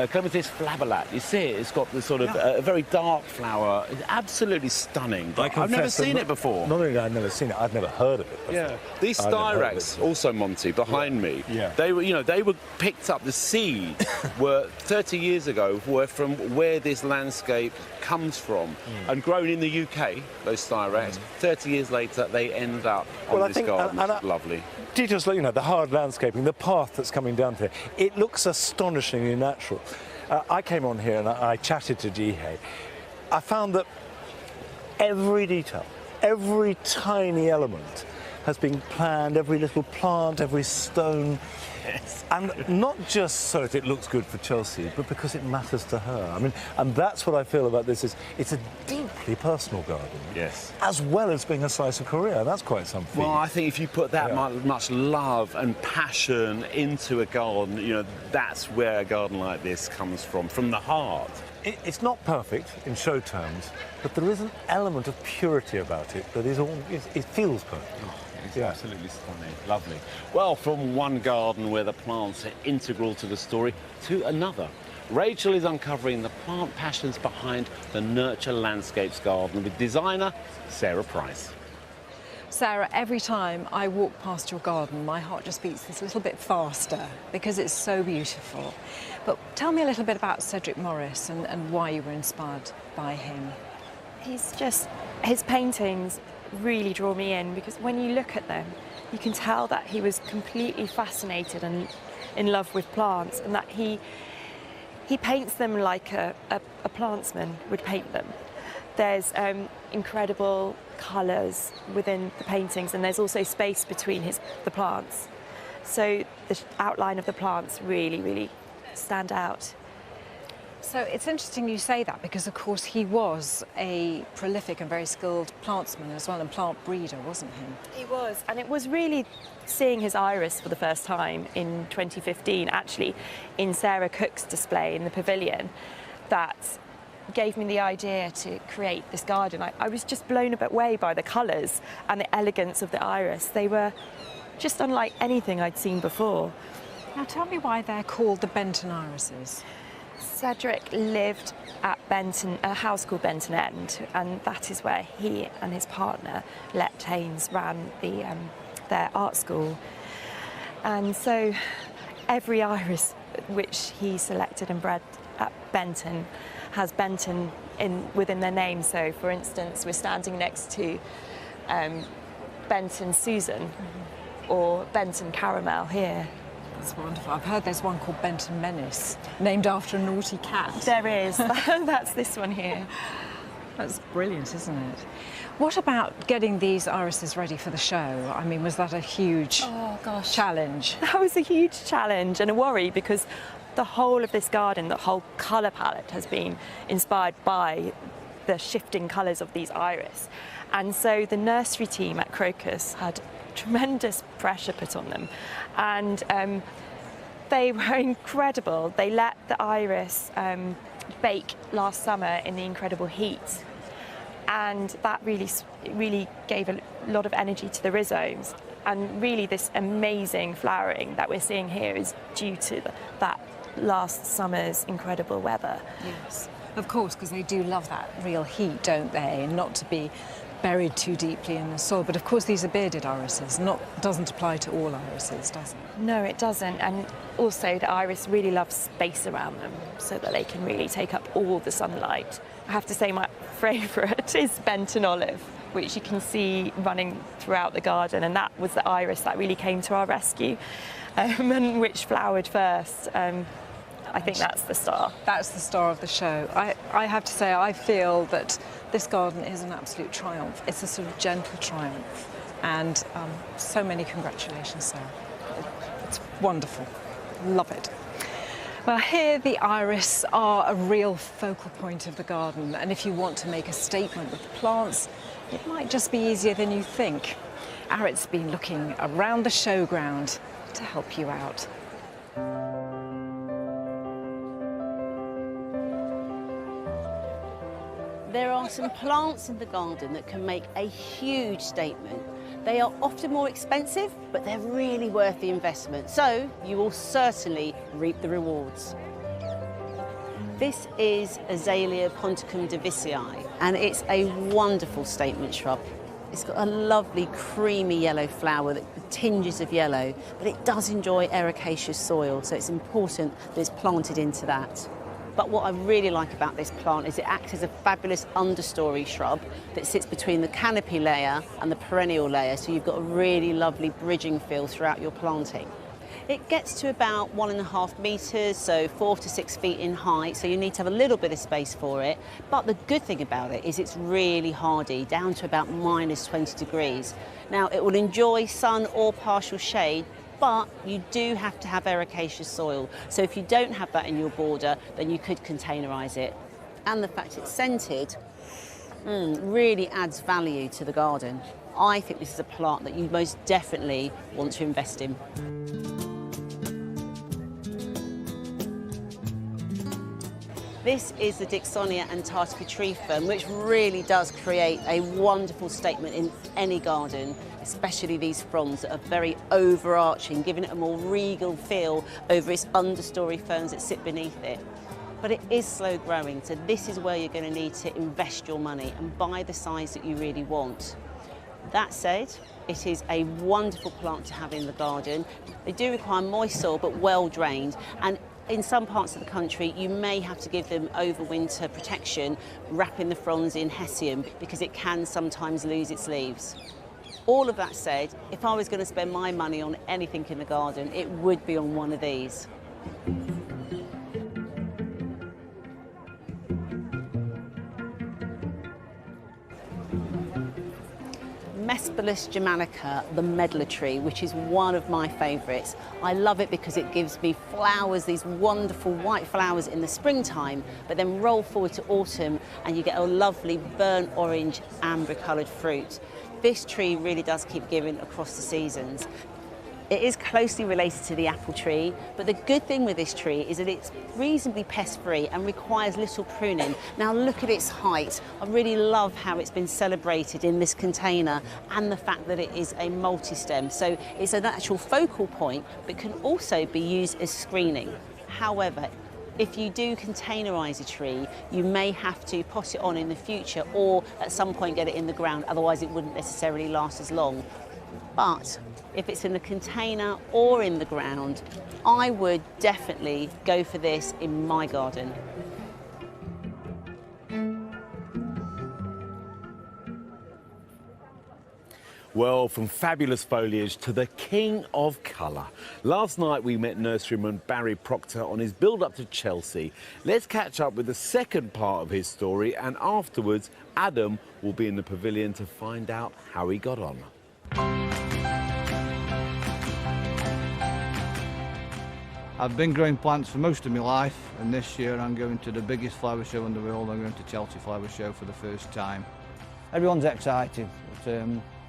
Clematis flagellat. You see it? It's got the sort of a very dark flower. It's absolutely stunning. But I've never seen it before. Not only I've never seen it, I've never heard of it before. Yeah, these styrax, also Monty, behind me. Yeah. They were, you know, they were picked up. The seeds were 30 years ago, were from where this landscape comes from, and grown in the UK. Those styrax. 30 years later, they end up on this garden. It's lovely. Details like, you know, the hard landscaping, the path that's coming down here, it looks astonishingly natural. I came on here and I chatted to Jihei. I found that every detail, every tiny element has been planned, every little plant, every stone. Yes. And not just so that it looks good for Chelsea, but because it matters to her. I mean, and that's what I feel about this, is it's a deeply personal garden. Yes. As well as being a slice of Korea. That's quite something. Well, I think if you put that much love and passion into a garden, you know, that's where a garden like this comes from the heart. It's not perfect in show terms, but there is an element of purity about it that is it feels perfect. It's absolutely stunning. Lovely. Well, from one garden where the plants are integral to the story to another. Rachel is uncovering the plant passions behind the Nurture Landscapes garden with designer Sarah Price. Sarah, every time I walk past your garden, my heart just beats this little bit faster because it's so beautiful. But tell me a little bit about Cedric Morris and why you were inspired by him. His paintings really draw me in, because when you look at them, you can tell that he was completely fascinated and in love with plants, and that he paints them like a plantsman would paint them. There's incredible colours within the paintings, and there's also space between the plants. So the outline of the plants really, really stand out. So it's interesting you say that, because of course he was a prolific and very skilled plantsman as well, and plant breeder, wasn't he? He was, and it was really seeing his iris for the first time in 2015, actually, in Sarah Cook's display in the pavilion, that gave me the idea to create this garden. I was just blown away by the colours and the elegance of the iris. They were just unlike anything I'd seen before. Now tell me why they're called the Benton irises. Cedric lived at Benton, a house called Benton End, and that is where he and his partner, Let Haynes, ran their art school. And so every iris which he selected and bred at Benton has Benton within their name. So, for instance, we're standing next to Benton Susan or Benton Caramel here. That's wonderful. I've heard there's one called Benton Menace, named after a naughty cat. There is. That's this one here. That's brilliant, isn't it? What about getting these irises ready for the show? I mean, was that a huge challenge? That was a huge challenge and a worry, because the whole of this garden, the whole colour palette has been inspired by the shifting colours of these iris. And so the nursery team at Crocus had tremendous pressure put on them, and they were incredible. They let the iris bake last summer in the incredible heat, and that really gave a lot of energy to the rhizomes. And really this amazing flowering that we're seeing here is due to that last summer's incredible weather. Yes, of course, because they do love that real heat, don't they? And not to be buried too deeply in the soil. But of course these are bearded irises, doesn't apply to all irises, does it? No, it doesn't. And also the iris really loves space around them so that they can really take up all the sunlight. I have to say my favourite is Benton Olive, which you can see running throughout the garden, and that was the iris that really came to our rescue and which flowered first. I think that's the star. That's the star of the show. I have to say, I feel that this garden is an absolute triumph. It's a sort of gentle triumph. And so many congratulations, Sarah. It's wonderful. Love it. Well, here the iris are a real focal point of the garden. And if you want to make a statement with the plants, it might just be easier than you think. Arit's been looking around the showground to help you out. There are some plants in the garden that can make a huge statement. They are often more expensive, but they're really worth the investment. So you will certainly reap the rewards. This is Azalea ponticum divicii, and it's a wonderful statement shrub. It's got a lovely creamy yellow flower with tinges of yellow, but it does enjoy ericaceous soil, so it's important that it's planted into that. But what I really like about this plant is it acts as a fabulous understory shrub that sits between the canopy layer and the perennial layer, so you've got a really lovely bridging feel throughout your planting. It gets to about 1.5 metres, so 4 to 6 feet in height, so you need to have a little bit of space for it. But the good thing about it is it's really hardy, down to about -20 degrees. Now, it will enjoy sun or partial shade, but you do have to have ericaceous soil. So if you don't have that in your border, then you could containerise it. And the fact it's scented really adds value to the garden. I think this is a plant that you most definitely want to invest in. This is the Dixonia antarctica tree fern, which really does create a wonderful statement in any garden, especially these fronds that are very overarching, giving it a more regal feel over its understory ferns that sit beneath it. But it is slow growing, so this is where you're going to need to invest your money and buy the size that you really want. That said, it is a wonderful plant to have in the garden. They do require moist soil, but well drained. And in some parts of the country, you may have to give them overwinter protection, wrapping the fronds in hessian, because it can sometimes lose its leaves. All of that said, if I was going to spend my money on anything in the garden, it would be on one of these. Mespelis germanica, the medlar tree, which is one of my favourites. I love it because it gives me flowers, these wonderful white flowers in the springtime, but then roll forward to autumn and you get a lovely burnt orange, amber coloured fruit. This tree really does keep giving across the seasons. It is closely related to the apple tree, but the good thing with this tree is that it's reasonably pest-free and requires little pruning. Now look at its height. I really love how it's been celebrated in this container and the fact that it is a multi-stem. So it's an actual focal point, but can also be used as screening. However, if you do containerise a tree, you may have to pot it on in the future or at some point get it in the ground, otherwise it wouldn't necessarily last as long. But if it's in the container or in the ground, I would definitely go for this in my garden. Well, from fabulous foliage to the king of colour. Last night we met nurseryman Barry Proctor on his build-up to Chelsea. Let's catch up with the second part of his story, and afterwards Adam will be in the pavilion to find out how he got on. I've been growing plants for most of my life, and this year I'm going to the biggest flower show in the world. I'm going to Chelsea Flower Show for the first time. Everyone's excited, but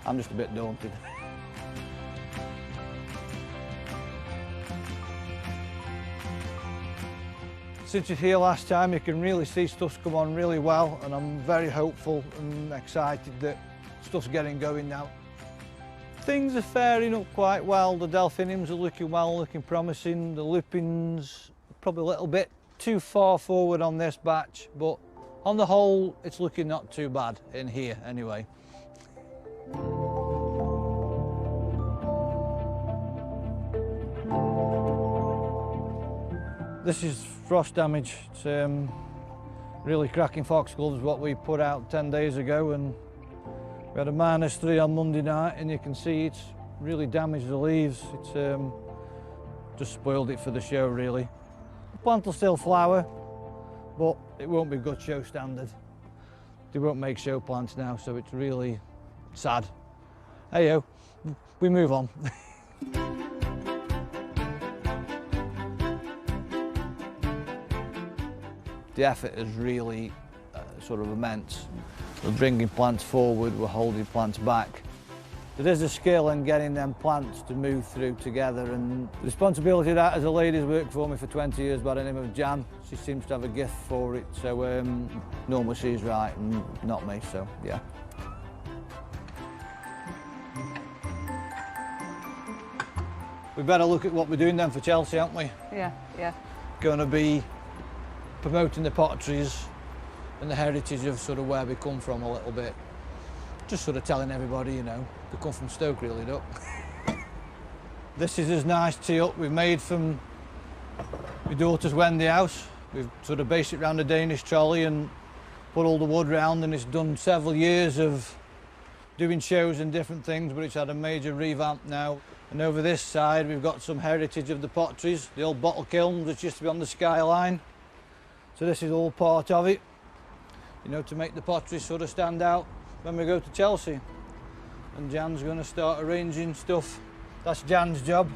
I'm just a bit daunted. Since you're here last time, you can really see stuff's come on really well, and I'm very hopeful and excited that stuff's getting going now. Things are faring up quite well. The delphiniums are looking well, looking promising. The lupins probably a little bit too far forward on this batch, but on the whole, it's looking not too bad in here anyway. This is frost damage. It's really cracking foxgloves, what we put out 10 days ago, and we had a -3 on Monday night, and you can see it's really damaged the leaves. It's just spoiled it for the show, really. The plant will still flower, but it won't be good show standard. They won't make show plants now, so it's really sad. Hey-yo, we move on. The effort is really sort of immense. We're bringing plants forward, we're holding plants back. There is a skill in getting them plants to move through together, and the responsibility of that as a lady's worked for me for 20 years by the name of Jan. She seems to have a gift for it, so normally she's right and not me, so yeah. We better look at what we're doing then for Chelsea, aren't we? Yeah, yeah. Going to be promoting the pot trees and the heritage of sort of where we come from a little bit. Just sort of telling everybody, you know, we come from Stoke really, don't. This is a nice tee up we've made from my daughter's Wendy house. We've sort of based it around a Danish trolley and put all the wood round, and it's done several years of doing shows and different things, but it's had a major revamp now. And over this side we've got some heritage of the pot trees, the old bottle kiln that used to be on the skyline. So this is all part of it, you know, to make the pottery sort of stand out when we go to Chelsea. And Jan's going to start arranging stuff. That's Jan's job,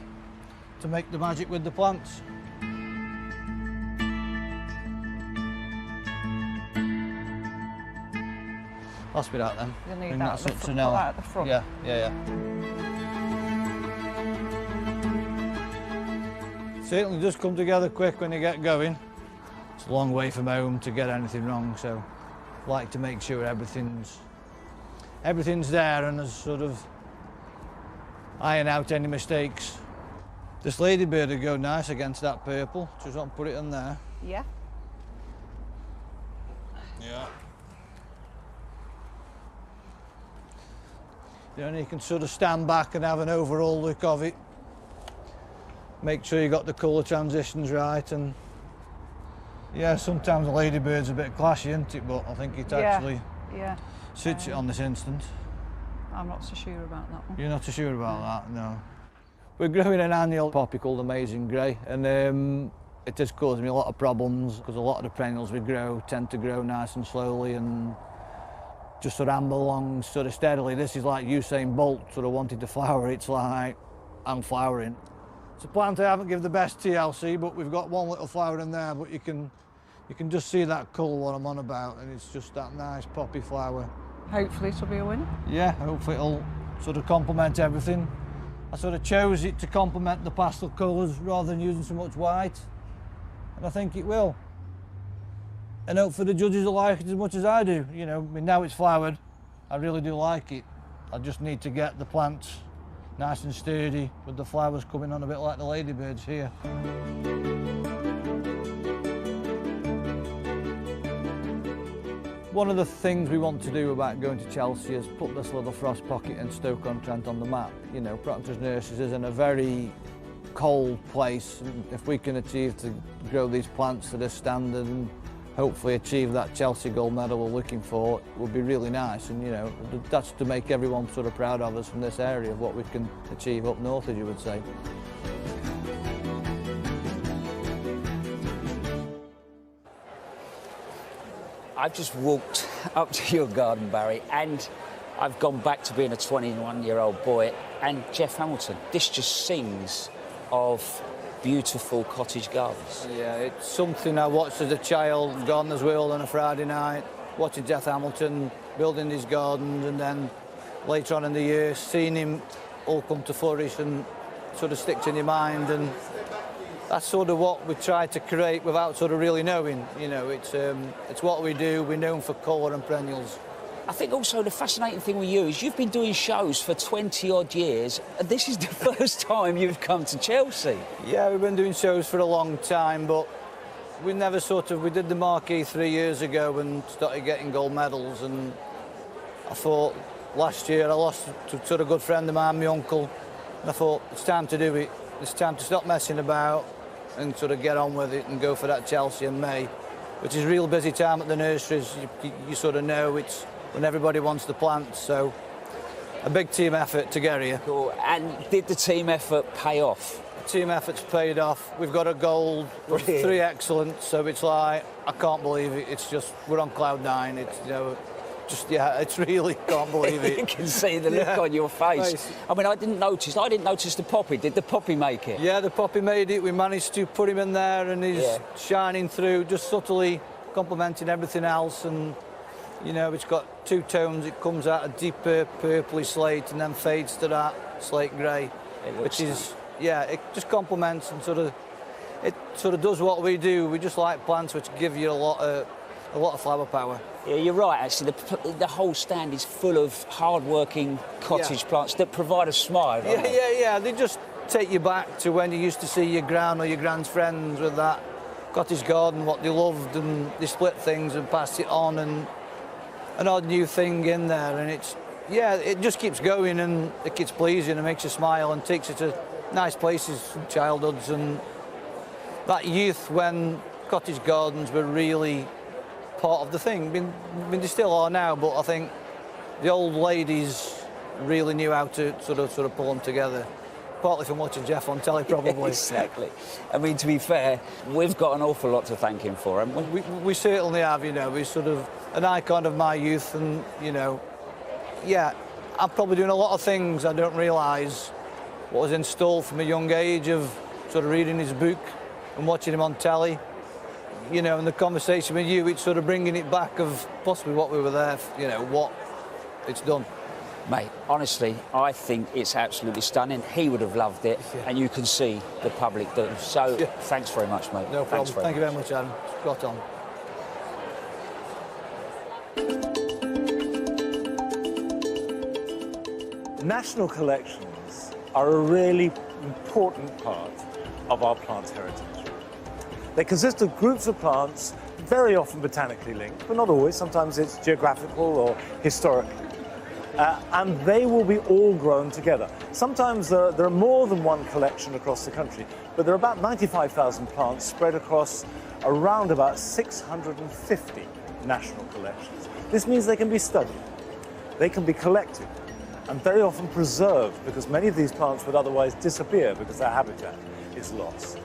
to make the magic with the plants. Pass me that then. You'll need Bring that up to that Nella. at the front. Yeah, yeah, yeah. Certainly does come together quick when you get going. It's a long way from home to get anything wrong, so I like to make sure everything's there and as sort of iron out any mistakes. This ladybird would go nice against that purple. Just want to put it in there. Yeah. Yeah. You know, you can sort of stand back and have an overall look of it. Make sure you got the colour transitions right, and yeah, sometimes a ladybird's a bit clashy, isn't it? But I think it actually suits it on this instance. I'm not so sure about that one. You're not so sure about that, no. We're growing an annual poppy called Amazing Grey, and it has caused me a lot of problems because a lot of the perennials we grow tend to grow nice and slowly and just sort of amble along sort of steadily. This is like Usain Bolt sort of wanting to flower. It's like I'm flowering. It's a plant I haven't given the best TLC, but we've got one little flower in there, but you can just see that colour what I'm on about, and it's just that nice poppy flower. Hopefully it'll be a winner. Yeah, hopefully it'll sort of complement everything. I sort of chose it to complement the pastel colours rather than using so much white, and I think it will. And hopefully the judges will like it as much as I do. You know, I mean, now it's flowered, I really do like it. I just need to get the plants nice and sturdy with the flowers coming on a bit like the ladybirds here. One of the things we want to do about going to Chelsea is put this little frost pocket and Stoke-on-Trent on the map. You know, Proctor's Nurseries is in a very cold place, and if we can achieve to grow these plants to this standard and hopefully achieve that Chelsea gold medal we're looking for, it would be really nice. And you know, that's to make everyone sort of proud of us from this area of what we can achieve up north, as you would say. I've just walked up to your garden, Barry, and I've gone back to being a 21-year-old boy. And Jeff Hamilton, this just sings of beautiful cottage gardens. Yeah, it's something I watched as a child, Gardener's Wheel on a Friday night, watching Jeff Hamilton building his gardens, and then later on in the year, seeing him all come to flourish and sort of sticks in your mind. And that's sort of what we try to create without sort of really knowing. You know, it's what we do. We're known for colour and perennials. I think also the fascinating thing with you is you've been doing shows for 20-odd years, and this is the first time you've come to Chelsea. Yeah, we've been doing shows for a long time, but we never we did the Marquee 3 years ago and started getting gold medals, and I thought last year I lost to sort of good friend of mine, my uncle, and I thought it's time to do it. It's time to stop messing about and sort of get on with it and go for that Chelsea in May, which is a real busy time at the nurseries. You sort of know it's when everybody wants the plants, so a big team effort to get here. Cool. And did the team effort pay off? The team effort's paid off. We've got a gold, with 3 excellent, so it's like, I can't believe it. It's just, we're on cloud 9. It's, you know, just, yeah, it's really, can't believe it. You can see the look on your face. I mean, I didn't notice the poppy. Did the poppy make it? Yeah, the poppy made it. We managed to put him in there, and he's shining through, just subtly complementing everything else. And you know, it's got 2 tones. It comes out a deeper purpley slate and then fades to that slate grey, which is, yeah, it just complements and it sort of does what we do. We just like plants which give you a lot of flower power. Yeah, you're right, actually. The whole stand is full of hard-working cottage plants that provide a smile. Yeah. They just take you back to when you used to see your gran or your gran's friends with that cottage garden, what they loved, and they split things and passed it on, and an odd new thing in there. And it's, yeah, it just keeps going, and it keeps pleasing and makes you smile and takes you to nice places, childhoods, and that youth when cottage gardens were really part of the thing. I mean, they still are now, but I think the old ladies really knew how to sort of pull them together. Partly from watching Jeff on telly, probably. Exactly. I mean, to be fair, we've got an awful lot to thank him for, haven't we? We certainly have, you know. He's sort of an icon of my youth, and, you know, yeah, I'm probably doing a lot of things I don't realise what was installed from a young age of sort of reading his book and watching him on telly. You know, and the conversation with you, it's sort of bringing it back of possibly what we were there, you know, what it's done. Mate, honestly, I think it's absolutely stunning. He would have loved it, and you can see the public do. So, thanks very much, mate. No problem. Thank you very much, Adam. Spot on. National collections are a really important part of our plant heritage. They consist of groups of plants, very often botanically linked, but not always. Sometimes it's geographical or historic. And they will be all grown together. Sometimes there are more than one collection across the country, but there are about 95,000 plants spread across around about 650 national collections. This means they can be studied, they can be collected, and very often preserved, because many of these plants would otherwise disappear because their habitat is lost.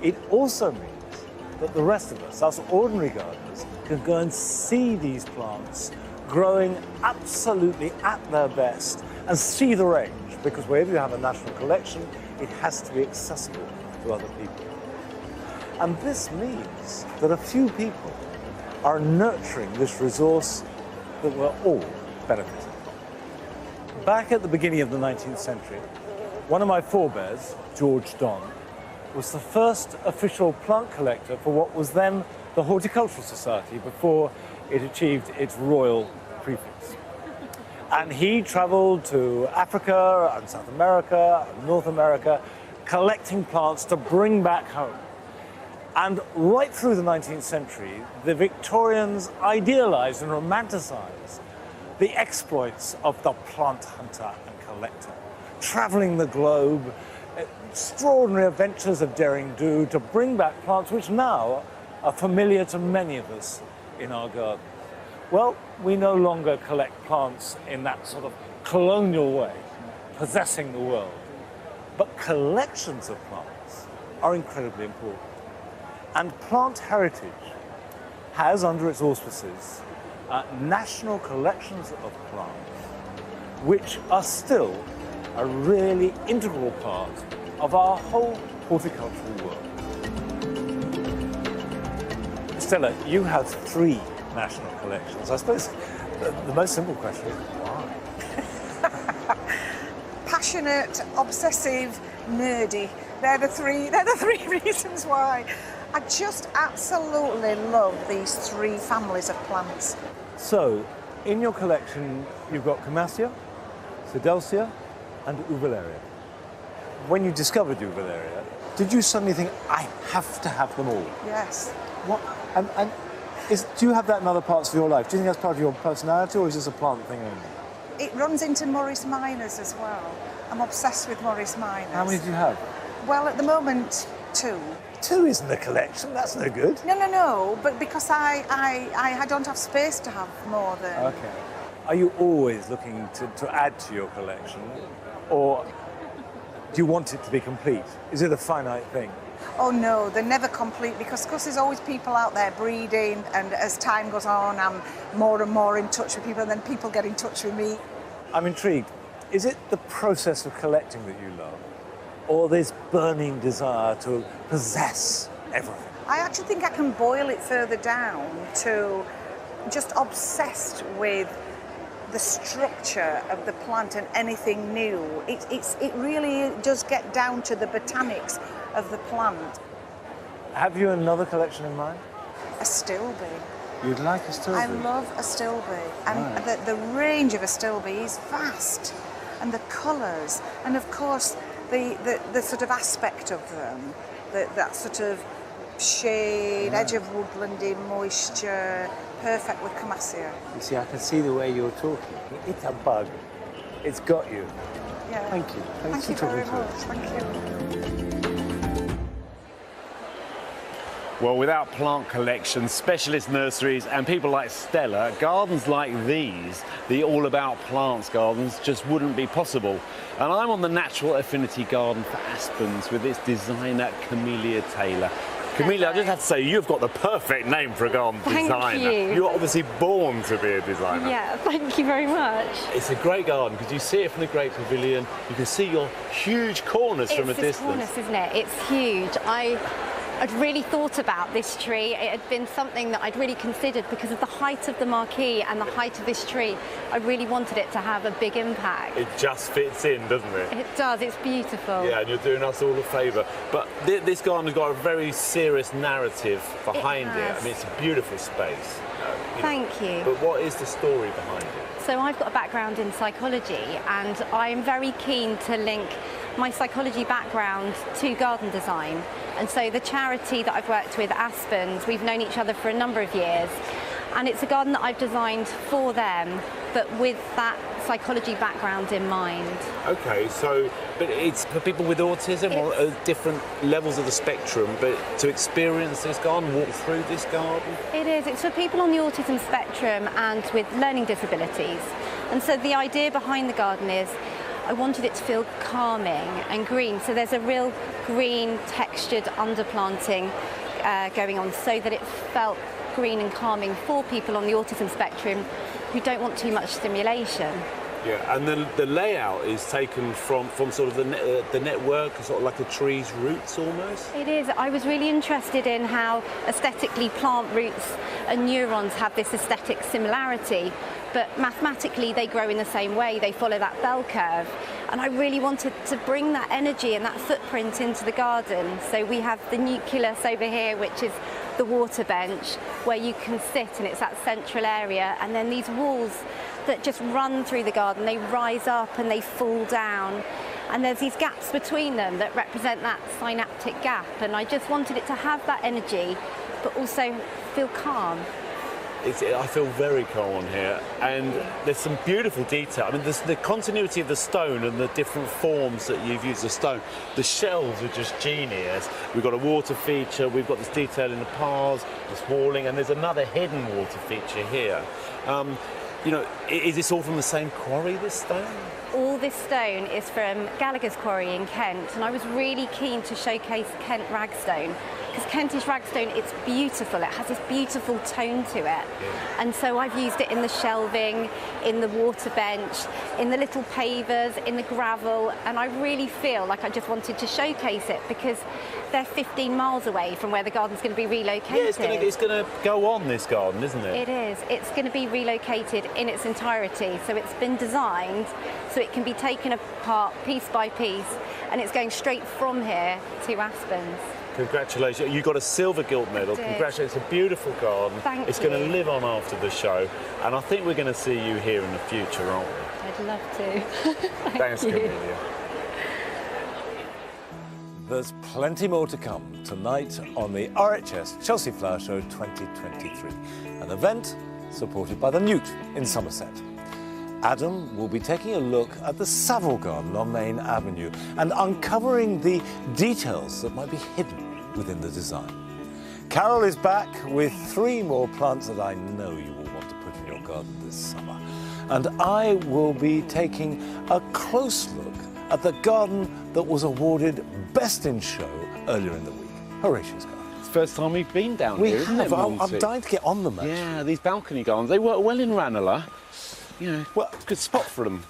It also means that the rest of us ordinary gardeners, can go and see these plants growing absolutely at their best and see the range, because wherever you have a national collection, it has to be accessible to other people. And this means that a few people are nurturing this resource that we're all benefiting from. Back at the beginning of the 19th century, one of my forebears, George Donne, was the first official plant collector for what was then the Horticultural Society, before it achieved its royal prefix. And he travelled to Africa and South America and North America, collecting plants to bring back home. And right through the 19th century, the Victorians idealised and romanticised the exploits of the plant hunter and collector, travelling the globe, extraordinary adventures of daring do to bring back plants which now are familiar to many of us in our garden. Well, we no longer collect plants in that sort of colonial way, possessing the world. But collections of plants are incredibly important. And Plant Heritage has, under its auspices, national collections of plants, which are still a really integral part of our whole horticultural world. Stella, you have 3 national collections. I suppose the most simple question is why? Passionate, obsessive, nerdy. They're the three reasons why. I just absolutely love these 3 families of plants. So, in your collection, you've got Camassia, Sedelcia, and Uvularia. When you discovered Uvularia, did you suddenly think, I have to have them all? Yes. What? And do you have that in other parts of your life? Do you think that's part of your personality, or is this a plant thing only? It runs into Morris Minors as well. I'm obsessed with Morris Minors. How many do you have? Well, at the moment, 2. 2 isn't a collection, that's no good. No, but because I don't have space to have more than... Okay. Are you always looking to add to your collection, or do you want it to be complete? Is it a finite thing? Oh no, they're never complete, because of course there's always people out there breeding, and as time goes on I'm more and more in touch with people, and then people get in touch with me. I'm intrigued. Is it the process of collecting that you love, or this burning desire to possess everything? I actually think I can boil it further down to just obsessed with the structure of the plant and anything new. It really does get down to the botanics of the plant. Have you another collection in mind? A stilby. You'd like a stilby? I love a stilby, and right. the range of a stilby is vast, and the colours, and of course the sort of aspect of them, that sort of shade, edge of woodlandy moisture, perfect with Camassia. You see, I can see the way you're talking. It's a bug. It's got you. Yeah. Thank you. Thanks Thank for you very talking to much. us. Thank you. Well, without plant collections, specialist nurseries and people like Stella, gardens like these, the All About Plants gardens, just wouldn't be possible. And I'm on the Natural Affinity Garden for Aspens with its designer, Camellia Taylor. Camellia, I just have to say, you've got the perfect name for a garden designer. Thank you. You're obviously born to be a designer. Yeah, thank you very much. It's a great garden because you see it from the Great Pavilion. You can see your huge corners from a distance. It's cornice, isn't it? It's huge. I'd really thought about this tree. It had been something that I'd really considered because of the height of the marquee and the height of this tree. I really wanted it to have a big impact. It just fits in, doesn't it? It does, it's beautiful. Yeah, and you're doing us all a favour. But this garden has got a very serious narrative behind it. I mean, it's a beautiful space. Thank you. But what is the story behind it? So I've got a background in psychology, and I'm very keen to link my psychology background to garden design. And so the charity that I've worked with, Aspens, we've known each other for a number of years, and it's a garden that I've designed for them, but with that psychology background in mind. Okay, so, but it's for people with autism or different levels of the spectrum, but to experience this garden, walk through this garden? It is. It's for people on the autism spectrum and with learning disabilities. And so the idea behind the garden is I wanted it to feel calming and green. So there's a real green textured underplanting going on so that it felt green and calming for people on the autism spectrum who don't want too much stimulation. Yeah, and then the layout is taken from sort of the network, sort of like a tree's roots almost? It is. I was really interested in how aesthetically plant roots and neurons have this aesthetic similarity, but mathematically they grow in the same way, they follow that bell curve. And I really wanted to bring that energy and that footprint into the garden. So we have the nucleus over here, which is the water bench, where you can sit, and it's that central area, and then these walls that just run through the garden, they rise up and they fall down. and there's these gaps between them that represent that synaptic gap, and I just wanted it to have that energy but also feel calm. I feel very calm on here, and there's some beautiful detail. I mean, there's the continuity of the stone and the different forms that you've used the stone. The shelves are just genius. We've got a water feature, we've got this detail in the paths, this walling, and there's another hidden water feature here. You know, is this all from the same quarry, this stone? All this stone is from Gallagher's quarry in Kent, and I was really keen to showcase Kent ragstone, because Kentish ragstone, it's beautiful, it has this beautiful tone to it. And so I've used it in the shelving, in the water bench, in the little pavers, in the gravel, and I really feel like I just wanted to showcase it because they're 15 miles away from where the garden's going to be relocated. Yeah, it's going to go on, this garden, isn't it? It is. It's going to be relocated in its entirety, so it's been designed so it can be taken apart piece by piece, and it's going straight from here to Aspens. Congratulations. You got a silver gilt medal. Congratulations. It's a beautiful garden. Thank it's you. going to live on after the show, and I think we're going to see you here in the future, aren't we? I'd love to. Thanks, you. Camelia. There's plenty more to come tonight on the RHS Chelsea Flower Show 2023, an event supported by the Newt in Somerset. Adam will be taking a look at the Savile Garden on Main Avenue and uncovering the details that might be hidden within the design. Carol is back with 3 more plants that I know you will want to put in your garden this summer. And I will be taking a close look at the garden that was awarded Best in Show earlier in the week, Horatius Garden. It's the first time we've been down We here, isn't have. it, I'm Monty? dying to get on them, actually. Yeah, these balcony gardens, they work well in Ranelagh. You know, well, it's a good spot for them.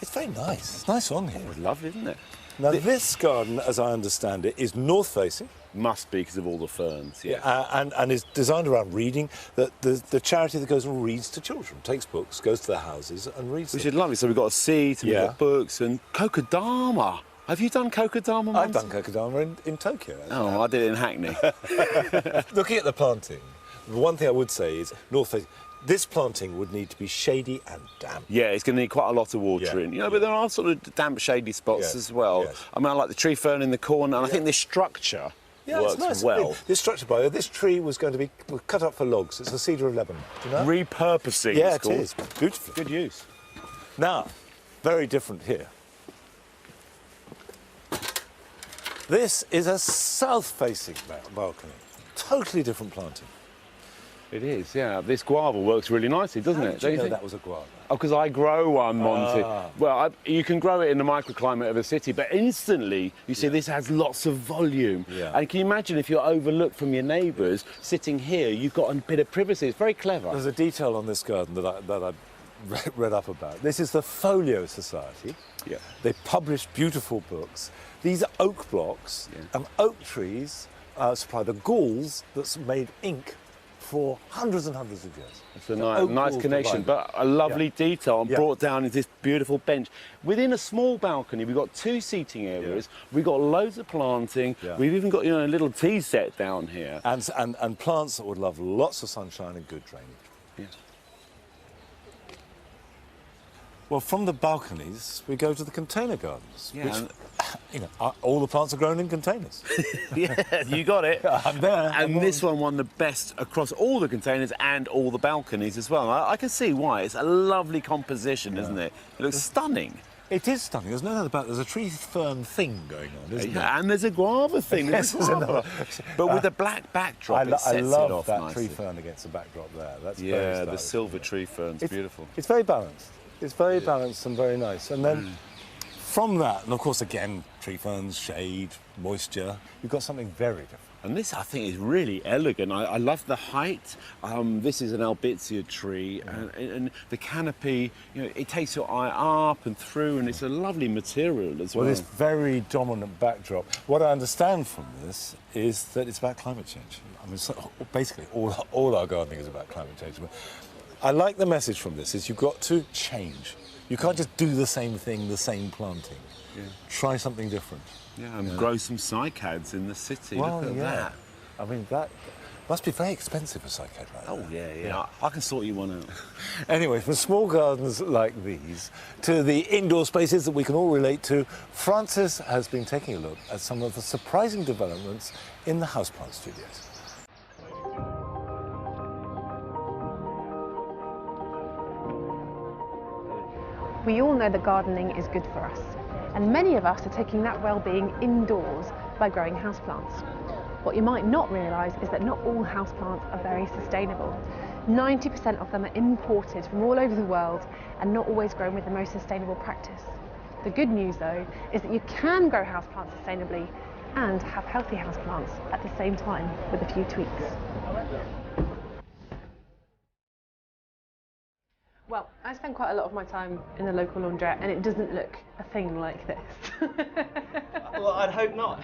It's very nice. It's nice on here. It's lovely, isn't it? Now, this garden, as I understand it, is north-facing. Must be because of all the ferns, yeah. And is designed around reading. The charity that goes and reads to children, takes books, goes to their houses and reads Which them. is lovely. So we've got a seat, and we've got books, and kokedama. Have you done kokedama, Monty? I've done kokedama in Tokyo. Oh, I did it in Hackney. Looking at the planting, the one thing I would say is north-facing. This planting would need to be shady and damp. Yeah, it's going to need quite a lot of watering. You know, but there are sort of damp, shady spots as well. Yes. I mean, I like the tree fern in the corner, and I think this structure works it's nice. well. I mean, this structure, by the way, this tree was going to be cut up for logs. It's a cedar of Lebanon. Do you know? Repurposing, Yeah, it's it called. is. Beautiful. Good use. Now, very different here. This is a south-facing balcony. Totally different planting. It is, yeah. This guava works really nicely, doesn't How it? did Don't you know think? that was a guava? Oh, because I grow one, Monty. Ah. Well, you can grow it in the microclimate of a city, but instantly, you see, this has lots of volume. Yeah. And can you imagine if you're overlooked from your neighbours, sitting here, you've got a bit of privacy. It's very clever. There's a detail on this garden that I read up about. This is the Folio Society. Yeah. They publish beautiful books. These are oak blocks, and oak trees supply the galls that's made ink for hundreds and hundreds of years. It's a nice connection, but a lovely detail and brought down into this beautiful bench. Within a small balcony, we've got 2 seating areas, we've got loads of planting, we've even got, you know, a little tea set down here. And plants that would love lots of sunshine and good drainage. Yeah. Well, from the balconies, we go to the container gardens, Yeah, which, you know, all the plants are grown in containers. Yeah, you got it. I'm there. And this one won the best across all the containers and all the balconies as well. I can see why. It's a lovely composition, isn't it? It looks stunning. It is stunning. There's no doubt about it. There's a tree fern thing going on, isn't there? And there's a guava thing. Yes, there's another. But with the black backdrop, it sets I love it off that nicely. tree fern against the backdrop there. That's very Yeah, the stylish, silver tree fern's beautiful. It's very balanced. It's very balanced and very nice. And then from that, and of course, again, tree ferns, shade, moisture, you've got something very different. And this, I think, is really elegant. I love the height. This is an albizia tree, and the canopy, you know, it takes your eye up and through, and it's a lovely material as well. Well, this very dominant backdrop, what I understand from this is that it's about climate change. I mean, basically, all our gardening is about climate change. But I like the message from this, is you've got to change. You can't just do the same thing, the same planting. Yeah. Try something different. Yeah, and grow some cycads in the city. Well, Look at that. I mean, that Must be very expensive a cyclone right Oh, yeah. I can sort you one out. Anyway, from small gardens like these to the indoor spaces that we can all relate to, Francis has been taking a look at some of the surprising developments in the houseplant studios. We all know that gardening is good for us, and many of us are taking that well-being indoors by growing houseplants. What you might not realise is that not all houseplants are very sustainable. 90% of them are imported from all over the world and not always grown with the most sustainable practice. The good news though is that you can grow houseplants sustainably and have healthy houseplants at the same time with a few tweaks. Well, I spend quite a lot of my time in the local laundrette and it doesn't look a thing like this. Well, I'd hope not.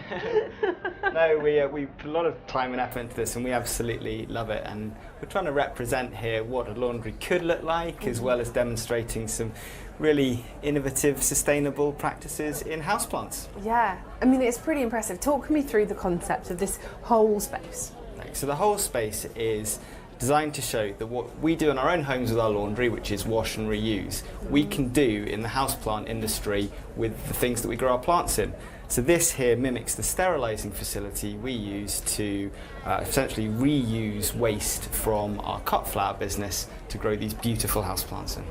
No, we put a lot of time and effort into this and we absolutely love it, and we're trying to represent here what a laundry could look like, as well as demonstrating some really innovative, sustainable practices in houseplants. Yeah, I mean it's pretty impressive. Talk me through the concept of this whole space. So the whole space is designed to show that what we do in our own homes with our laundry, which is wash and reuse, we can do in the houseplant industry with the things that we grow our plants in. So this here mimics the sterilising facility we use to essentially reuse waste from our cut flower business to grow these beautiful houseplants in.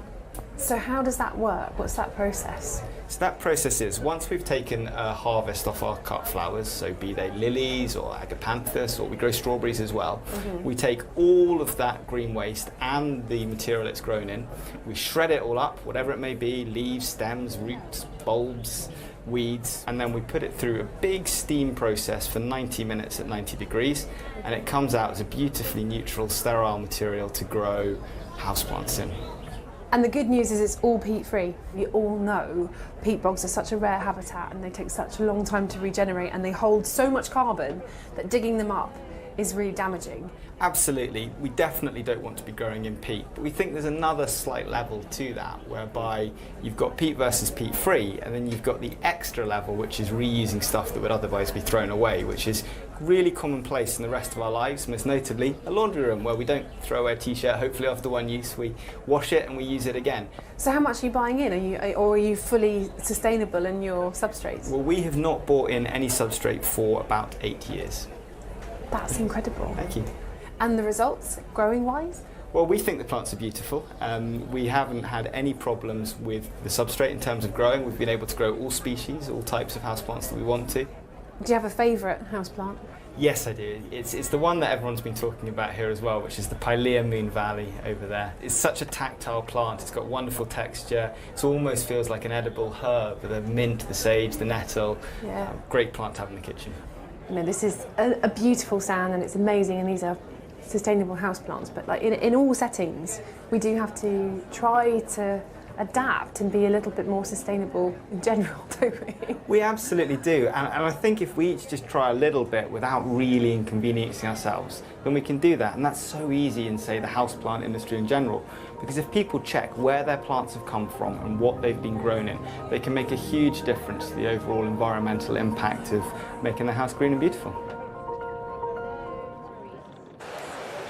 So how does that work? What's that process? So that process is, once we've taken a harvest off our cut flowers, so be they lilies or agapanthus, or we grow strawberries as well, we take all of that green waste and the material it's grown in, we shred it all up, whatever it may be, leaves, stems, roots, bulbs, weeds, and then we put it through a big steam process for 90 minutes at 90 degrees, and it comes out as a beautifully neutral, sterile material to grow houseplants in. And the good news is it's all peat-free. We all know peat bogs are such a rare habitat and they take such a long time to regenerate, and they hold so much carbon that digging them up is really damaging. Absolutely, we definitely don't want to be growing in peat, but we think there's another slight level to that, whereby you've got peat versus peat-free, and then you've got the extra level, which is reusing stuff that would otherwise be thrown away, which is really commonplace in the rest of our lives, most notably a laundry room, where we don't throw away a t-shirt, hopefully after one use, we wash it and we use it again. So how much are you buying in? Are you fully sustainable in your substrates? Well, we have not bought in any substrate for about 8 years. That's incredible. Thank you. And the results, growing-wise? Well, we think the plants are beautiful. We haven't had any problems with the substrate in terms of growing. We've been able to grow all species, all types of houseplants that we want to. Do you have a favourite houseplant? Yes, I do. It's the one that everyone's been talking about here as well, which is the Pilea Moon Valley over there. It's such a tactile plant. It's got wonderful texture. It almost feels like an edible herb, the mint, the sage, the nettle. Yeah. Great plant to have in the kitchen. You know, this is a beautiful sound and it's amazing, and these are sustainable houseplants, but like in all settings we do have to try to adapt and be a little bit more sustainable in general, don't we? We absolutely do, and I think if we each just try a little bit without really inconveniencing ourselves, then we can do that. And that's so easy in, say, the houseplant industry in general, because if people check where their plants have come from and what they've been grown in, they can make a huge difference to the overall environmental impact of making the house green and beautiful.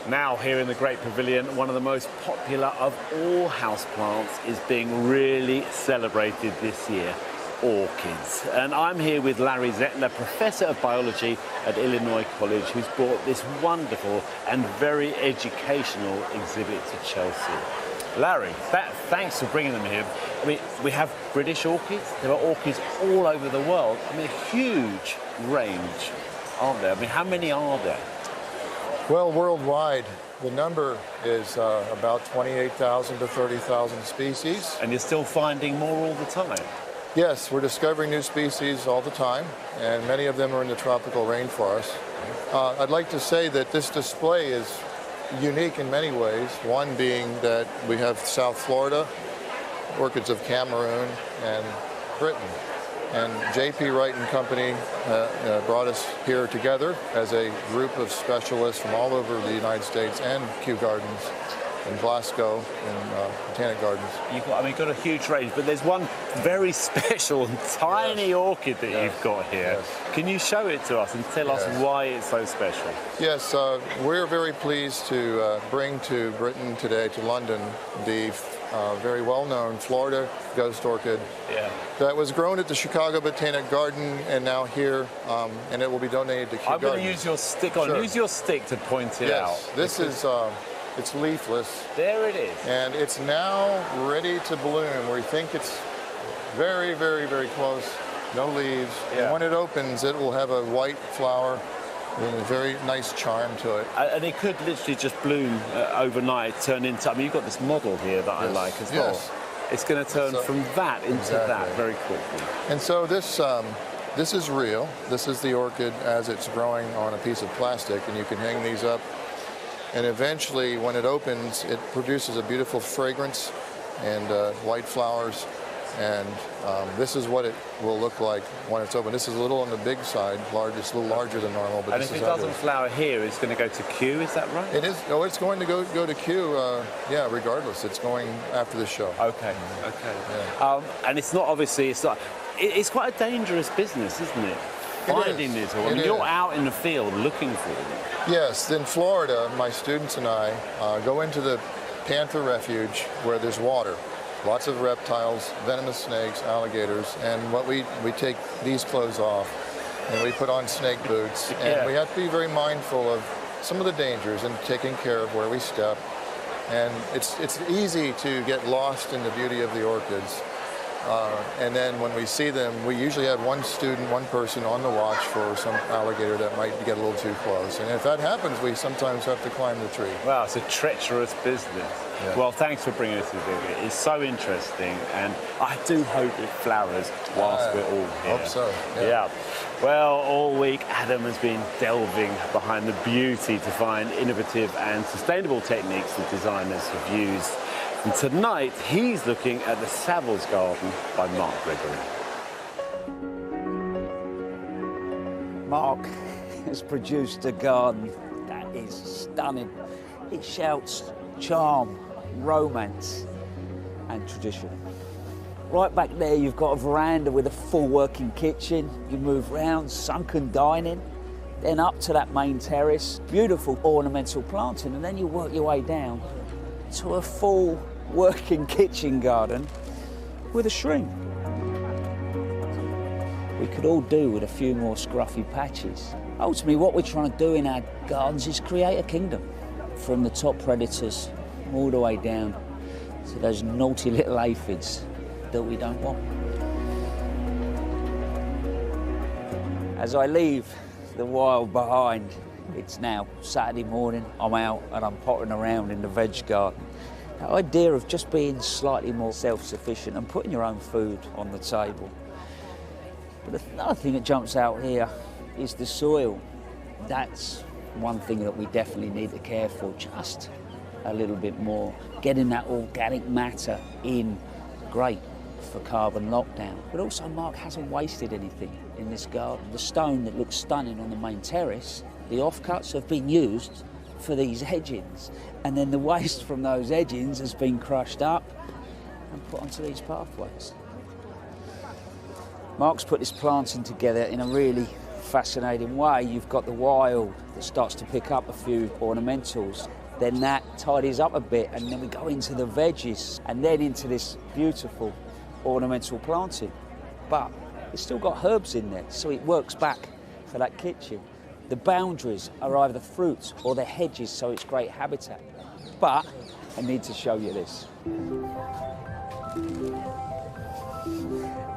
Now here in the Great Pavilion, one of the most popular of all houseplants is being really celebrated this year, orchids. And I'm here with Larry Zettler, Professor of Biology at Illinois College, who's brought this wonderful and very educational exhibit to Chelsea. Larry, thanks for bringing them here. I mean, we have British orchids, there are orchids all over the world. I mean, a huge range, aren't there? I mean, how many are there? Well, worldwide, the number is about 28,000 to 30,000 species. And you're still finding more all the time? Yes, we're discovering new species all the time, and many of them are in the tropical rainforest. I'd like to say that this display is unique in many ways, one being that we have South Florida, orchids of Cameroon, and Britain. And J.P. Wright and Company brought us here together as a group of specialists from all over the United States and Kew Gardens in Glasgow, in Botanic Gardens. You've got a huge range, but there's one very special and tiny orchid that you've got here. Yes. Can you show it to us and tell us why it's so special? Yes, we're very pleased to bring to Britain today, to London, the very well-known Florida ghost orchid that was grown at the Chicago Botanic Garden and now here, and it will be donated to Kew I'm going to Gardens. use your stick on. Sure. Use your stick to point it out. Yes, this is, it's leafless. There it is. And it's now ready to bloom. We think it's very, very, very close. No leaves. Yeah. And when it opens, it will have a white flower with a very nice charm to it. And it could literally just bloom overnight, turn into... I mean, you've got this model here that I like as well. It's going to turn from that into that very quickly. And so this is real. This is the orchid as it's growing on a piece of plastic, and you can hang these up. And eventually, when it opens, it produces a beautiful fragrance and white flowers. And this is what it will look like when it's open. This is a little on the big side, it's a little larger than normal. But And this if is it how doesn't flower here, it's going to go to Kew, is that right? It is. Oh, it's going to go to Kew. Yeah, regardless, it's going after the show. Okay. And it's not obviously. It's quite a dangerous business, isn't it? Finding these. I mean, you're out in the field looking for them. Yes. In Florida, my students and I go into the Panther Refuge where there's water. Lots of reptiles, venomous snakes, alligators, and what we take these clothes off and we put on snake boots, and we have to be very mindful of some of the dangers and taking care of where we step. And it's easy to get lost in the beauty of the orchids. And then when we see them, we usually have one person on the watch for some alligator that might get a little too close. And if that happens, we sometimes have to climb the tree. Wow, it's a treacherous business. Yeah. Well, thanks for bringing us to the It's so interesting, and I do hope it flowers whilst we're all here. Hope so. Yeah. Well, all week Adam has been delving behind the beauty to find innovative and sustainable techniques that designers have used. And tonight, he's looking at the Savills Garden by Mark Gregory. Mark has produced a garden that is stunning. It shouts charm, romance and tradition. Right back there you've got a veranda with a full working kitchen. You move round, sunken dining, then up to that main terrace, beautiful ornamental planting, and then you work your way down to a full working kitchen garden with a shrine. We could all do with a few more scruffy patches. Ultimately, what we're trying to do in our gardens is create a kingdom, from the top predators all the way down to those naughty little aphids that we don't want. As I leave the wild behind, it's now Saturday morning, I'm out and I'm pottering around in the veg garden. The idea of just being slightly more self-sufficient and putting your own food on the table. But another thing that jumps out here is the soil. That's one thing that we definitely need to care for just a little bit more. Getting that organic matter in, great for carbon lockdown. But also Mark hasn't wasted anything in this garden. The stone that looks stunning on the main terrace, the offcuts have been used for these edgings, and then the waste from those edgings has been crushed up and put onto these pathways. Mark's put this planting together in a really fascinating way. You've got the wild that starts to pick up a few ornamentals, then that tidies up a bit, and then we go into the veggies and then into this beautiful ornamental planting. But it's still got herbs in there, so it works back for that kitchen. The boundaries are either fruits or the hedges, so it's great habitat. But I need to show you this.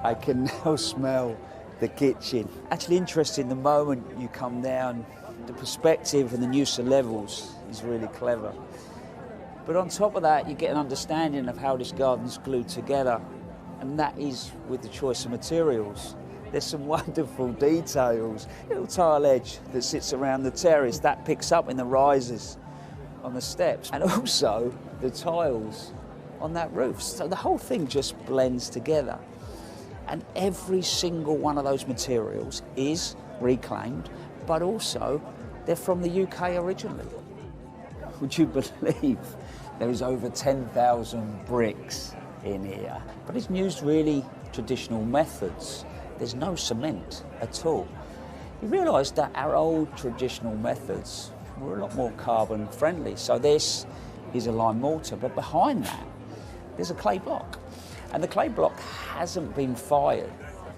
I can now smell the kitchen. Actually interesting, the moment you come down, the perspective and the use of levels is really clever. But on top of that, you get an understanding of how this garden's glued together, and that is with the choice of materials. There's some wonderful details. Little tile edge that sits around the terrace, that picks up in the risers on the steps, and also the tiles on that roof. So the whole thing just blends together. And every single one of those materials is reclaimed, but also they're from the UK originally. Would you believe There is over 10,000 bricks in here, but it's used really traditional methods. There's no cement at all. You realise that our old traditional methods were a lot more carbon friendly. So this is a lime mortar, but behind that, there's a clay block. And the clay block hasn't been fired.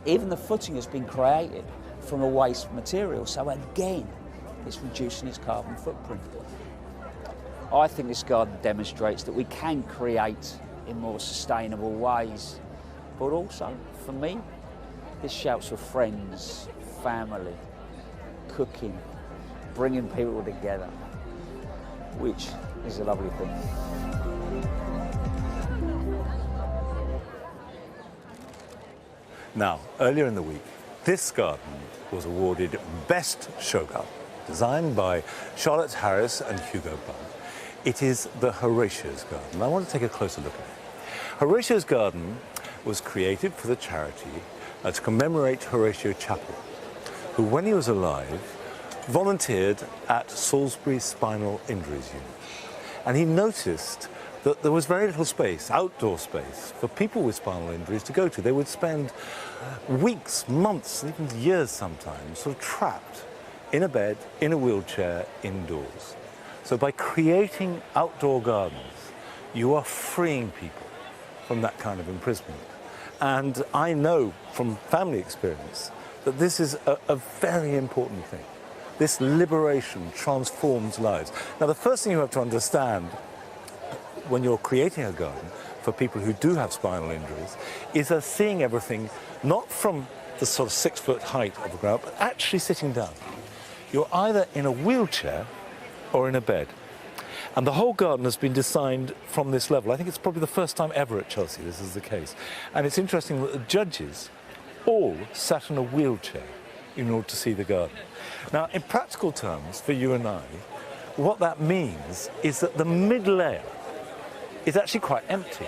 Even the footing has been created from a waste material. So again, it's reducing its carbon footprint. I think this garden demonstrates that we can create in more sustainable ways. But also, for me, this shouts for friends, family, cooking, bringing people together, which is a lovely thing. Now, earlier in the week, this garden was awarded Best Show Garden, designed by Charlotte Harris and Hugo Bunn. It is the Horatio's Garden. I want to take a closer look at it. Horatio's Garden was created for the charity to commemorate Horatio Chapel, who, when he was alive, volunteered at Salisbury Spinal Injuries Unit. And he noticed that there was very little space, outdoor space, for people with spinal injuries to go to. They would spend weeks, months, even years sometimes, sort of trapped in a bed, in a wheelchair, indoors. So by creating outdoor gardens, you are freeing people from that kind of imprisonment. And I know from family experience that this is a very important thing. This liberation transforms lives. Now, the first thing you have to understand when you're creating a garden for people who do have spinal injuries is they're seeing everything not from the sort of 6 foot height of the ground, but actually sitting down. You're either in a wheelchair or in a bed. And the whole garden has been designed from this level. I think it's probably the first time ever at Chelsea this is the case. And it's interesting that the judges all sat in a wheelchair in order to see the garden. Now, in practical terms, for you and I, what that means is that the mid-layer is actually quite empty.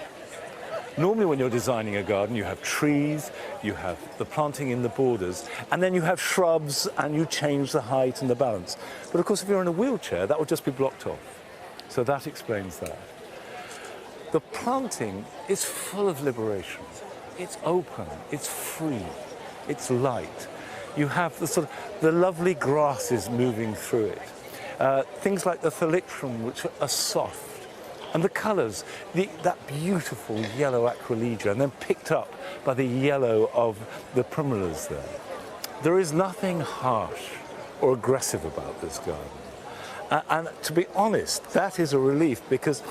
Normally when you're designing a garden, you have trees, you have the planting in the borders, and then you have shrubs and you change the height and the balance. But of course, if you're in a wheelchair, that would just be blocked off. So that explains that. The planting is full of liberation. It's open, it's free, it's light. You have the sort of the lovely grasses moving through it. Things like the thalictrum, which are soft. And the colours, that beautiful yellow acrolegia, and then picked up by the yellow of the primulas there. There is nothing harsh or aggressive about this garden. And to be honest, that is a relief, because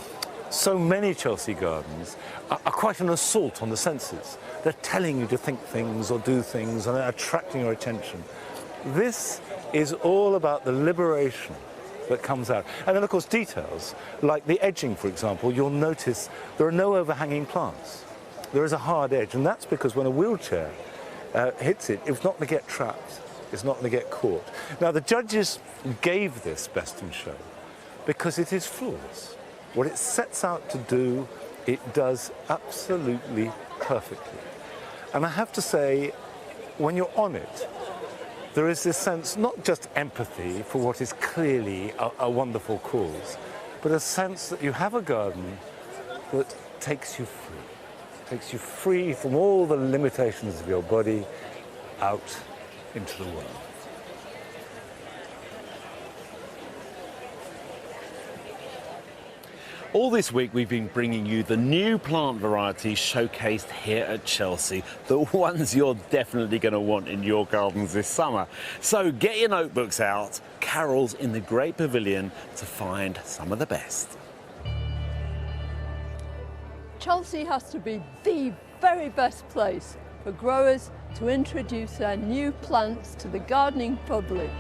so many Chelsea gardens are quite an assault on the senses. They're telling you to think things or do things and attracting your attention. This is all about the liberation that comes out. And then, of course, details, like the edging, for example, you'll notice there are no overhanging plants. There is a hard edge, and that's because when a wheelchair hits it, it's not going to get trapped, it's not going to get caught. Now, the judges gave this Best in Show because it is flawless. What it sets out to do, it does absolutely perfectly. And I have to say, when you're on it, there is this sense, not just empathy for what is clearly a wonderful cause, but a sense that you have a garden that takes you free from all the limitations of your body out into the world. All this week we've been bringing you the new plant varieties showcased here at Chelsea, the ones you're definitely going to want in your gardens this summer. So get your notebooks out, carols in the Great Pavilion to find some of the best. Chelsea has to be the very best place for growers to introduce their new plants to the gardening public.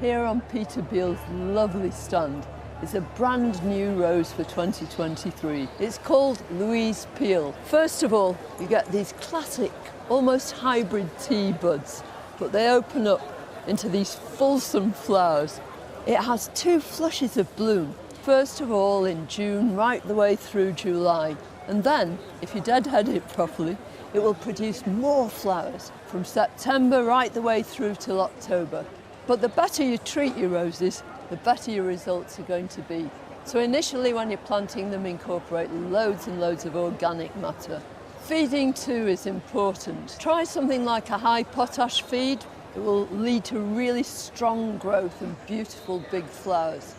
Here on Peter Beale's lovely stand is a brand new rose for 2023. It's called Louise Peel. First of all, you get these classic, almost hybrid tea buds, but they open up into these fulsome flowers. It has 2 flushes of bloom. First of all in June, right the way through July. And then, if you deadhead it properly, it will produce more flowers from September right the way through till October. But the better you treat your roses, the better your results are going to be. So initially when you're planting them, incorporate loads and loads of organic matter. Feeding too is important. Try something like a high potash feed. It will lead to really strong growth and beautiful big flowers.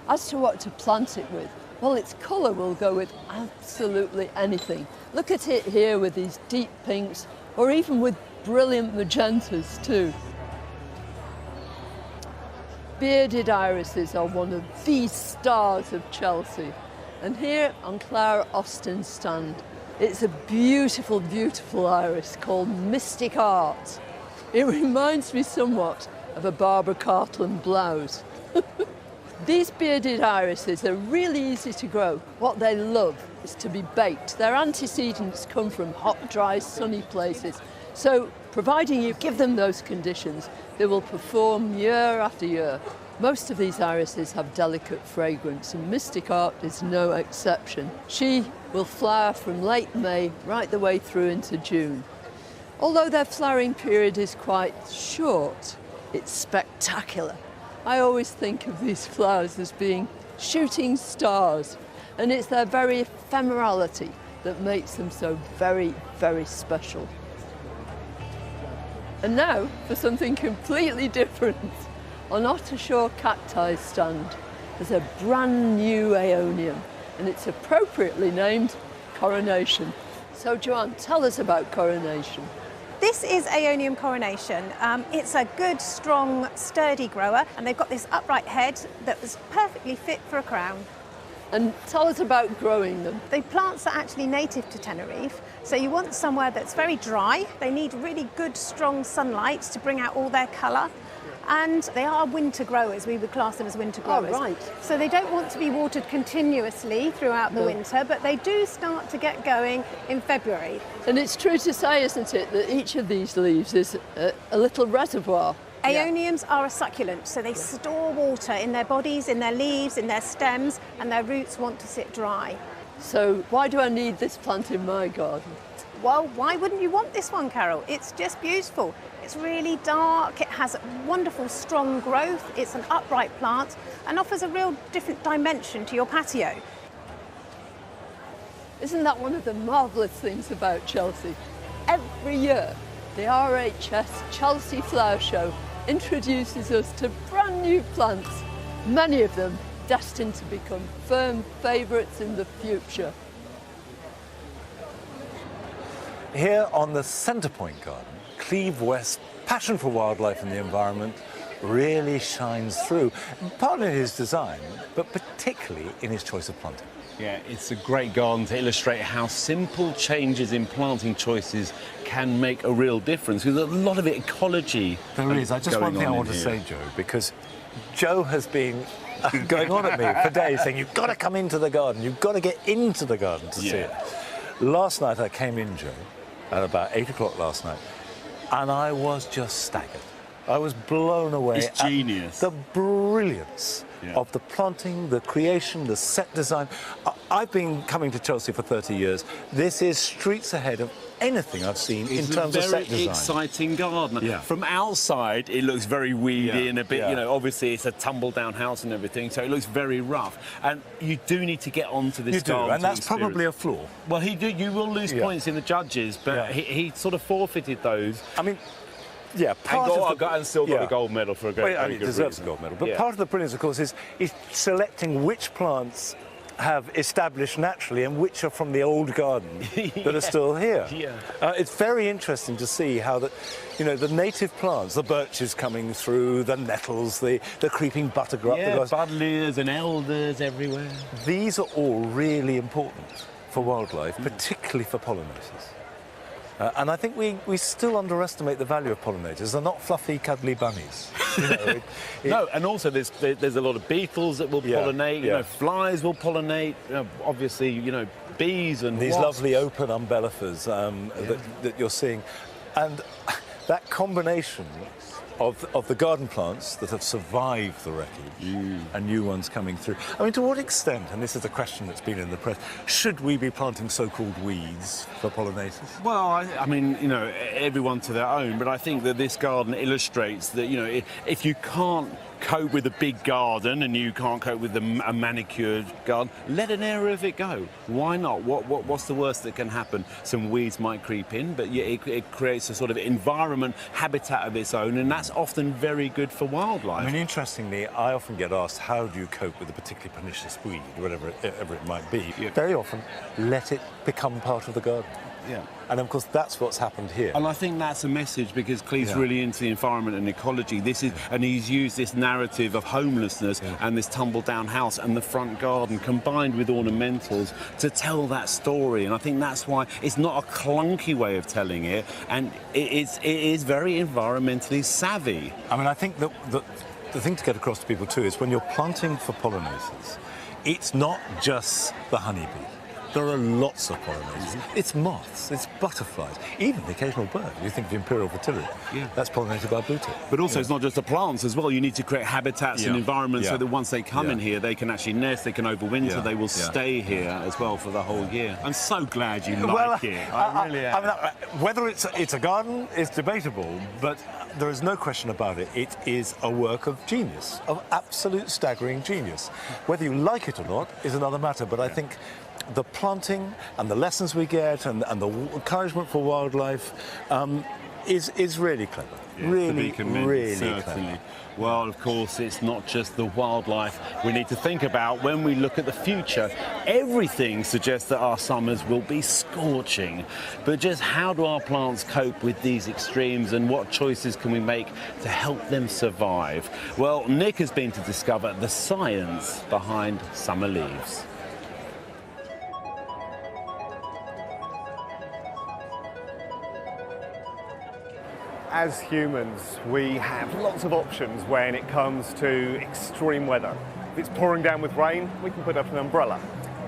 As to what to plant it with, well, its colour will go with absolutely anything. Look at it here with these deep pinks, or even with brilliant magentas too. Bearded irises are one of the stars of Chelsea. And here on Clara Austin's stand, it's a beautiful, beautiful iris called Mystic Art. It reminds me somewhat of a Barbara Cartland blouse. These bearded irises are really easy to grow. What they love is to be baked. Their antecedents come from hot, dry, sunny places. So, providing you give them those conditions, they will perform year after year. Most of these irises have delicate fragrance, and Mystic Art is no exception. She will flower from late May right the way through into June. Although their flowering period is quite short, it's spectacular. I always think of these flowers as being shooting stars, and it's their very ephemerality that makes them so very, very special. And now for something completely different. On Ottershaw Cacti's stand, there's a brand new Aeonium, and it's appropriately named Coronation. So Joanne, tell us about Coronation. This is Aeonium Coronation. It's a good, strong, sturdy grower, and they've got this upright head that was perfectly fit for a crown. And tell us about growing them. The plants are actually native to Tenerife, so you want somewhere that's very dry. They need really good, strong sunlight to bring out all their colour. And they are winter growers. We would class them as winter growers. Oh, right. So they don't want to be watered continuously throughout the winter, but they do start to get going in February. And it's true to say, isn't it, that each of these leaves is a little reservoir. Aeoniums are a succulent, so they store water in their bodies, in their leaves, in their stems, and their roots want to sit dry. So why do I need this plant in my garden? Well, why wouldn't you want this one, Carol? It's just beautiful. It's really dark, it has wonderful strong growth, it's an upright plant and offers a real different dimension to your patio. Isn't that one of the marvellous things about Chelsea? Every year, the RHS Chelsea Flower Show introduces us to brand new plants, many of them destined to become firm favourites in the future. Here on the Centrepoint Garden, Cleve West's passion for wildlife and the environment really shines through, partly in his design, but particularly in his choice of planting. Yeah, it's a great garden to illustrate how simple changes in planting choices can make a real difference. Because a lot of it, ecology. There is. I just one thing I want to say, Joe, because Joe has been going on at me for days saying, you've got to come into the garden, you've got to get into the garden to see it. Last night I came in, Joe, at about 8 o'clock last night, and I was just staggered. I was blown away It's genius. at the brilliance of the planting, the creation, the set design. I've been coming to Chelsea for 30 years. This is streets ahead of anything I've seen in terms of set design. It's a very exciting garden. Yeah. From outside, it looks very weedy and a bit, Yeah. you know, obviously it's a tumble-down house and everything, so it looks very rough. And you do need to get onto this garden. And that's probably a flaw. Well, you will lose points in the judges, but he sort of forfeited those. I mean, yeah, and still got the gold medal for a great Well, it deserves a gold medal. But part of the brilliance, of course, is selecting which plants have established naturally and which are from the old garden that are still here. It's very interesting to see how the native plants, the birches coming through, the nettles, the creeping buttercup, buddleias and elders everywhere. These are all really important for wildlife, particularly for pollinators. And I think we still underestimate the value of pollinators. They're not fluffy, cuddly bunnies. No, and also there's a lot of beetles that will pollinate. You know, flies will pollinate. Obviously, you know, bees and these wasps. lovely open umbellifers that you're seeing, and that combination of the garden plants that have survived the wreckage and new ones coming through. I mean, to what extent, and this is a question that's been in the press, should we be planting so-called weeds for pollinators? Well, I mean, you know, everyone to their own, but I think that this garden illustrates that, you know, if you can't cope with a big garden and you can't cope with a manicured garden, let an area of it go. Why not? What's the worst that can happen? Some weeds might creep in, but it creates a sort of environment, habitat of its own, and that's often very good for wildlife. I mean, interestingly, I often get asked, how do you cope with a particularly pernicious weed, whatever it might be? Yeah. Very often, let it become part of the garden. Yeah. And of course, that's what's happened here. And I think that's a message, because Cleve's really into the environment and ecology. And he's used this narrative of homelessness and this tumble-down house and the front garden combined with ornamentals to tell that story. And I think that's why it's not a clunky way of telling it, and it is very environmentally savvy. I mean, I think that the thing to get across to people too is when you're planting for pollinators, it's not just the honeybee. There are lots of pollinators. It's moths, it's butterflies, even the occasional bird. You think of imperial vitillaria, that's pollinated by blue tip. But also, it's not just the plants as well. You need to create habitats and environments so that once they come in here, they can actually nest, they can overwinter, they will stay here as well for the whole year. I'm so glad you like it. I really am. I mean, whether it's a garden is debatable, but there is no question about it. It is a work of genius, of absolute staggering genius. Whether you like it or not is another matter, but I think the planting and the lessons we get and the encouragement for wildlife is really clever. Really clever. Well, of course, it's not just the wildlife we need to think about when we look at the future. Everything suggests that our summers will be scorching. But just how do our plants cope with these extremes, and what choices can we make to help them survive? Well, Nick has been to discover the science behind summer leaves. As humans, we have lots of options when it comes to extreme weather. If it's pouring down with rain, we can put up an umbrella.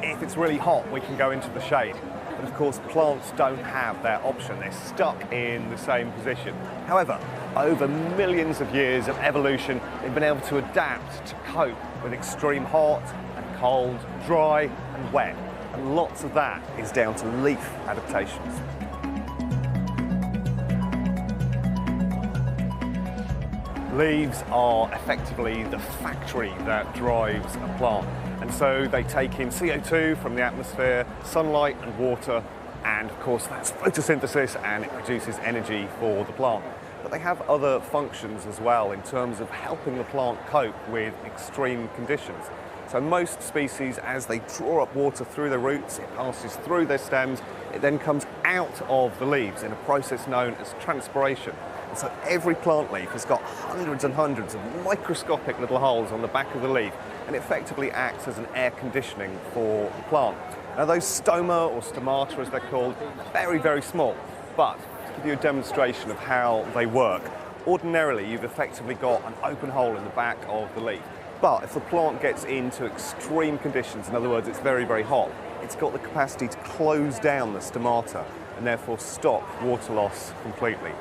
If it's really hot, we can go into the shade. But of course, plants don't have that option. They're stuck in the same position. However, over millions of years of evolution, they've been able to adapt to cope with extreme hot and cold, dry and wet. And lots of that is down to leaf adaptations. Leaves are effectively the factory that drives a plant. And so they take in CO2 from the atmosphere, sunlight and water, and of course that's photosynthesis, and it produces energy for the plant. But they have other functions as well in terms of helping the plant cope with extreme conditions. So most species, as they draw up water through their roots, it passes through their stems, it then comes out of the leaves in a process known as transpiration. And so every plant leaf has got hundreds and hundreds of microscopic little holes on the back of the leaf, and it effectively acts as an air conditioning for the plant. Now those stoma, or stomata as they're called, are very, very small, but to give you a demonstration of how they work, ordinarily you've effectively got an open hole in the back of the leaf. But if the plant gets into extreme conditions, in other words it's very, very hot, it's got the capacity to close down the stomata and therefore stop water loss completely.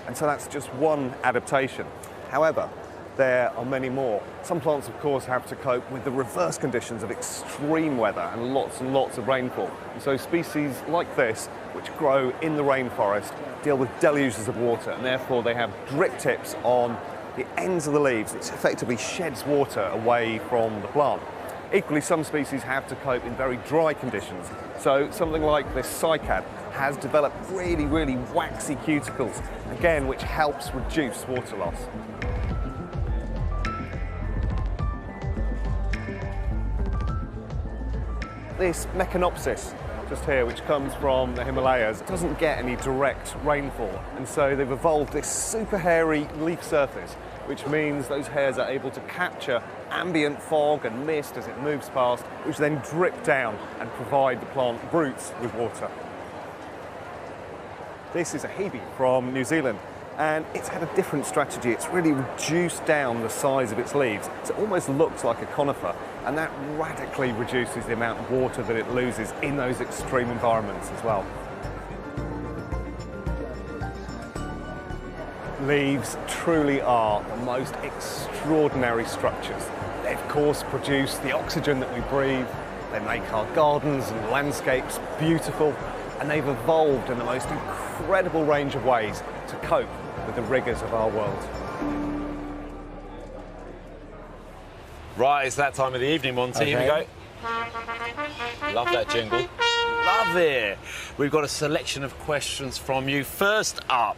And so that's just one adaptation. However, there are many more. Some plants, of course, have to cope with the reverse conditions of extreme weather and lots of rainfall. And so species like this, which grow in the rainforest, deal with deluges of water, and therefore they have drip tips on the ends of the leaves, which effectively sheds water away from the plant. Equally, some species have to cope in very dry conditions. So something like this cycad has developed really, really waxy cuticles, again, which helps reduce water loss. This Mechanopsis, just here, which comes from the Himalayas, doesn't get any direct rainfall, and so they've evolved this super hairy leaf surface, which means those hairs are able to capture ambient fog and mist as it moves past, which then drip down and provide the plant roots with water. This is a hebe from New Zealand, and it's had a different strategy. It's really reduced down the size of its leaves, so it almost looks like a conifer, and that radically reduces the amount of water that it loses in those extreme environments as well. Leaves truly are the most extraordinary structures. They, of course, produce the oxygen that we breathe, they make our gardens and landscapes beautiful, and they've evolved in the most incredible range of ways to cope with the rigours of our world. Right, it's that time of the evening, Monty. Here we go. Love that jingle. Love it. We've got a selection of questions from you. First up,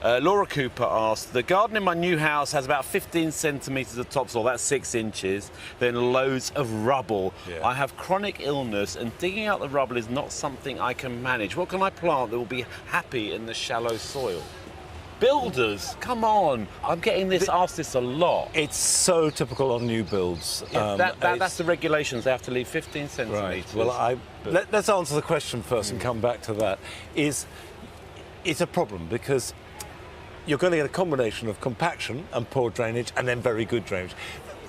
Laura Cooper asked, the garden in my new house has about 15 centimetres of topsoil, that's 6 inches, then loads of rubble. Yeah. I have chronic illness and digging out the rubble is not something I can manage. What can I plant that will be happy in the shallow soil? Builders, come on. I'm getting asked this a lot. It's so typical on new builds. Yeah, that's the regulations. They have to leave 15 centimetres. Right. Well, let's answer the question first and come back to that. It's a problem because you're going to get a combination of compaction and poor drainage and then very good drainage.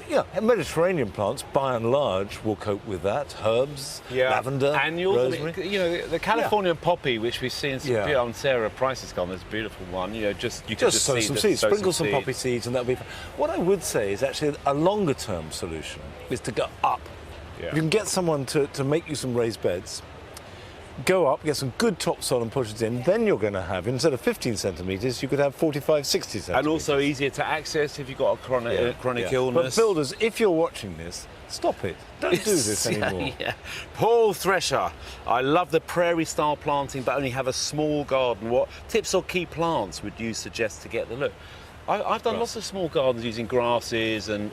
Yeah, Mediterranean plants, by and large, will cope with that. Herbs, lavender, rosemary. You know, the Californian poppy, which we've seen on Sarah Price's garden, is a beautiful one. You know, you can just sow see some seeds, sprinkle some seeds. poppy seeds, and that'll be fine. What I would say is actually a longer-term solution is to go up. Yeah. You can get someone to make you some raised beds. Go up, get some good topsoil and push it in, then you're going to have, instead of 15 centimetres, you could have 45, 60 centimetres. And also easier to access if you've got a chronic illness. But builders, if you're watching this, stop it. Don't do this anymore. Paul Thresher, I love the prairie-style planting, but only have a small garden. What tips or key plants would you suggest to get the look? I've done lots of small gardens using grasses and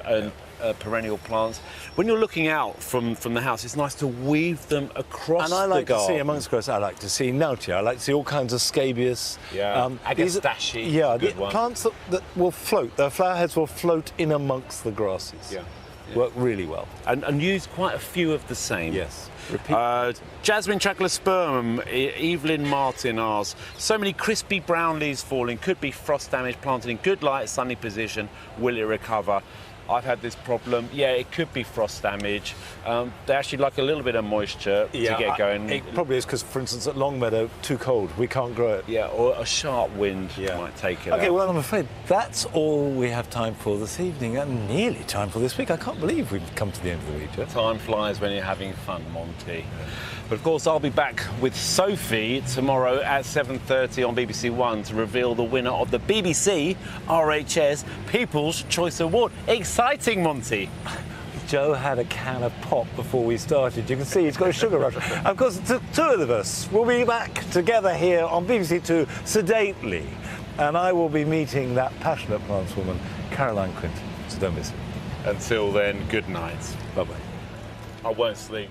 perennial plants. When you're looking out from the house, it's nice to weave them across the garden. And I like to see, amongst grasses, I like to see nautia. I like to see all kinds of scabious. Agastache. Plants that will float. Their flower heads will float in amongst the grasses. Work really well. And use quite a few of the same. Yes. Jasmine Trachlospermum, Evelyn Martin asks, so many crispy brown leaves falling, could be frost damage, planted in good light, sunny position, will it recover? I've had this problem. Yeah, it could be frost damage. They actually like a little bit of moisture to get going. It probably is because, for instance, at Longmeadow, too cold. We can't grow it. Yeah, or a sharp wind might take it out. OK, well, I'm afraid that's all we have time for this evening and nearly time for this week. I can't believe we've come to the end of the week, Jeff. Time flies when you're having fun, Monty. But of course, I'll be back with Sophie tomorrow at 7:30 on BBC One to reveal the winner of the BBC RHS People's Choice Award. Exciting, Monty. Joe had a can of pop before we started. You can see he's got a sugar rush. Of course, the two of us will be back together here on BBC Two sedately. And I will be meeting that passionate plantswoman, Caroline Quinton. So don't miss it. Until then, good night. Bye-bye. I won't sleep.